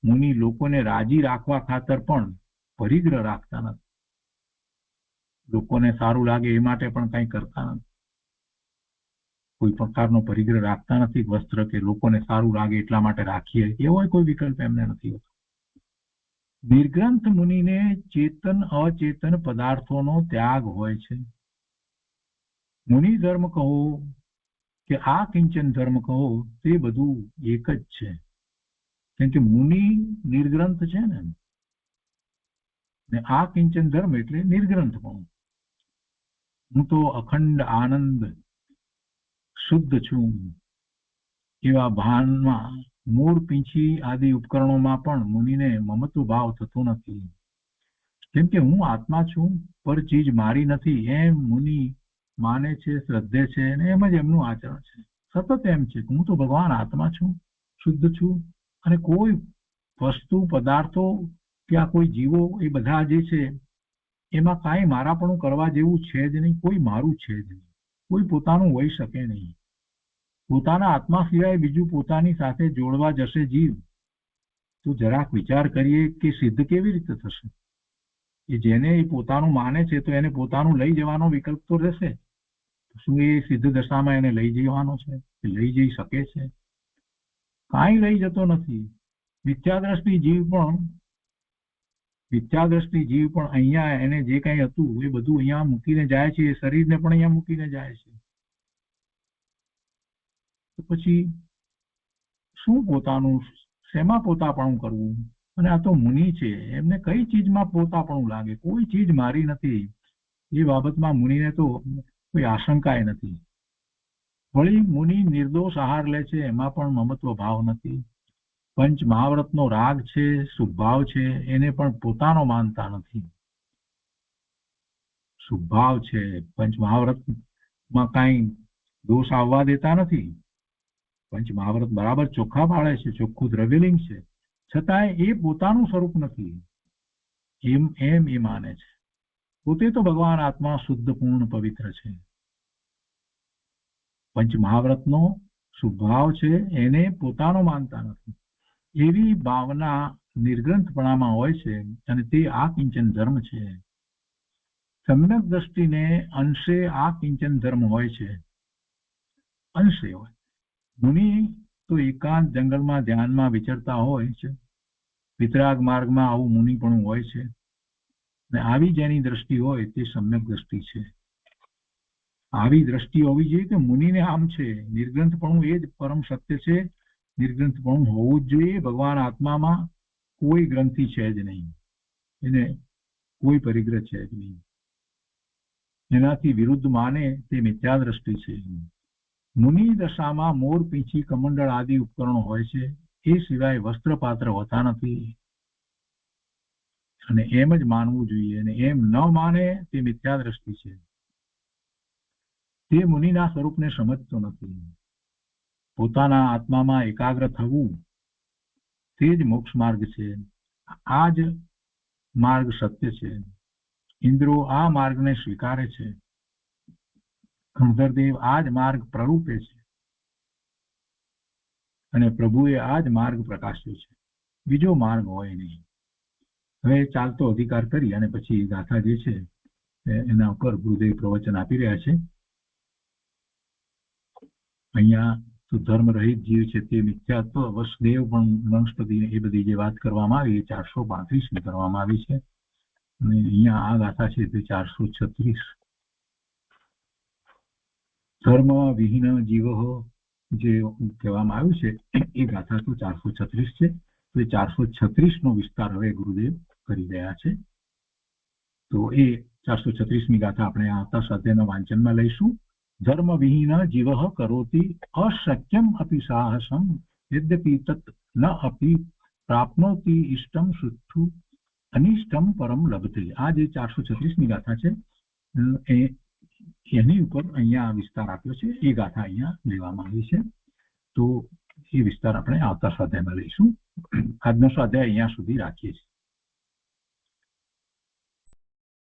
Speaker 3: મુનિ લોકોને રાજી રાખવા ખાતર પણ પરિગ્રહ રાખતા નથી. લોકોને સારું લાગે એ માટે પણ કંઈ કરતા નથી. કોઈ પ્રકારનો પરિગ્રહ રાખતા નથી. વસ્ત્ર કે લોકોને સારું લાગે એટલા માટે રાખીએ એવો કોઈ વિકલ્પ એમને નથી હોતો. નિર્ગ્રંથ મુનિને ચેતન અચેતન પદાર્થોનો ત્યાગ હોય છે. મુનિ ધર્મ કહો કે આ કિંચન ધર્મ કહો, તે બધું એક જ છે. કેમ કે મુનિ નિર્ગ્રંથ છે ને આ કિંચન ધર્મ એટલે નિર્ગ્રંથ પણ. હું તો અખંડ આનંદ શુદ્ધ છું એવા ભાનમાં મૂળ, પીંછી આદિ ઉપકરણોમાં પણ મુનિને મમત્વ ભાવ થતો નથી. કેમ કે હું આત્મા છું, પર ચીજ મારી નથી એમ મુનિ માને છે, શ્રદ્ધે છે અને એમ જ એમનું આચરણ છે. સતત એમ છે કે હું તો ભગવાન આત્મા છું, શુદ્ધ છું અને કોઈ વસ્તુ, પદાર્થો કે આ કોઈ જીવો એ બધા જે છે એમાં કાંઈ મારાપણું કરવા જેવું છે જ નહીં. કોઈ મારું છે જ નહીં. કોઈ પોતાનું હોઈ શકે નહીં. પોતાના આત્મા સિવાય બીજું પોતાની સાથે જોડવા જશે જીવ તો જરાક વિચાર કરીએ કે સિદ્ધ કેવી રીતે થશે. એ જેને એ પોતાનું માને છે તો એને પોતાનું લઈ જવાનો વિકલ્પ તો રહેશે. શું એ સિદ્ધ દશામાં એને લઈ જવાનો છે? એ લઈ જઈ શકે છે? કાંઈ લઈ જતો નથી. મિથ્યાદ્રષ્ટિ જીવ પણ અહીંયા એને જે કંઈ હતું એ બધું અહીંયા મૂકીને જાય છે. એ શરીરને પણ અહીંયા મૂકીને જાય છે. તો પછી શું પોતાનું, શેમાં પોતાપણું કરવું? અને આ તો મુનિ છે, એમને કઈ ચીજમાં પોતાપણું લાગે? કોઈ ચીજ મારી નથી એ બાબતમાં મુનિને તો કોઈ આશંકાએ નથી. વળી મુનિ નિર્દોષ આહાર લે છે, એમાં પણ મમત્વ ભાવ નથી. પંચ મહાવ્રતનો રાગ છે, શુભભાવ છે, એને પણ પોતાનો માનતા નથી. શુભભાવ છે, પંચ મહાવ્રતમાં કાંઈ દોષ આવવા દેતા નથી. પંચ મહાવ્રત બરાબર ચોખ્ખા પાડે છે, ચોખ્ખું દ્રવ્યલિંગ છે, છતાંય એ પોતાનું સ્વરૂપ નથી એમ એ માને છે. પોતે તો ભગવાન આત્મા શુદ્ધ પૂર્ણ પવિત્ર છે. પંચ મહાવ્રતનો શુભભાવ છે, એને પોતાનો માનતા નથી. એવી ભાવના નિર્ગ્રંથપણામાં હોય છે, અને તે આ કિંચન ધર્મ છે. સમ્યક દ્રષ્ટિને અંશે આ કિંચન ધર્મ હોય છે, અંશે હોય. મુનિ તો એકાંત જંગલમાં ધ્યાનમાં વિચરતા હોય છે. વિતરાગ માર્ગમાં આવું મુનિપણું હોય છે, ને આવી જેની દ્રષ્ટિ હોય તે સમ્યક દ્રષ્ટિ છે. આવી દ્રષ્ટિ હોવી જોઈએ કે મુનિને આમ છે, નિર્ગ્રંથપણું એ જ પરમ સત્ય છે. નિર્ગ્રંથપણું હોવું જ જોઈએ. ભગવાન આત્મામાં કોઈ ગ્રંથિ છે જ નહીં, એને કોઈ પરિગ્રહ છે જ નહીં. એનાથી વિરુદ્ધ માને તે મિથ્યા દ્રષ્ટિ છે. મુનિ દશામાં મોર, પીંછી, કમંડળ આદિ ઉપકરણો હોય છે, એ સિવાય વસ્ત્રપાત્ર હોતા નથી. અને એમ જ માનવું જોઈએ, અને એમ ન માને તે મિથ્યા દ્રષ્ટિ છે. તે મુનિના સ્વરૂપને સમજતો નથી. પોતાના આત્મામાં એકાગ્ર થવું તે જ મોક્ષ માર્ગ છે. આ જ માર્ગ સત્ય છે. ઇન્દ્રો આ માર્ગને સ્વીકારે છે. ગણધરદેવ આ જ માર્ગ પ્રરૂપે છે, અને પ્રભુએ આ જ માર્ગ પ્રકાશ્યો છે. બીજો માર્ગ હોય નહીં. હવે ચાલતો અધિકાર કરી અને પછી ગાથા જે છે એના ઉપર ગુરુદેવ પ્રવચન આપી રહ્યા છે. અહીંયા તો ધર્મ રહિત જીવ છે તે મિથ્યાત્વ, વસુદેવ પણ વનસ્પતિ, એ બધી જે વાત કરવામાં આવી એ 435 કરવામાં આવી છે. અને અહીંયા આ ગાથા છે તે 436. ધર્મ વિહીન જીવ જે કહેવામાં આવ્યું છે એ ગાથા તો 436 છે. તો એ 436 નો વિસ્તાર હવે ગુરુદેવ કરી રહ્યા છે. તો એ 436મી ગાથા આપણે આવતા સ્વાધ્યાયના વાંચનમાં લઈશું. ધર્મ વિહીન જીવ કરોતિ અશક્યમ અપી સાહસમ યદ્યપિ તત ન અપી પ્રાપ્નોતિ ઇષ્ટમ શુદ્ધુ અનિષ્ટમ પરમ લભતે. આ જે 436મી ગાથા છે એની ઉપર અહીંયા વિસ્તાર આપ્યો છે. એ ગાથા અહીંયા લેવામાં આવી છે. તો એ વિસ્તાર આપણે આવતા સ્વાધ્યાયમાં લઈશું. આજનો સ્વાધ્યાય અહીંયા સુધી રાખીએ છીએ.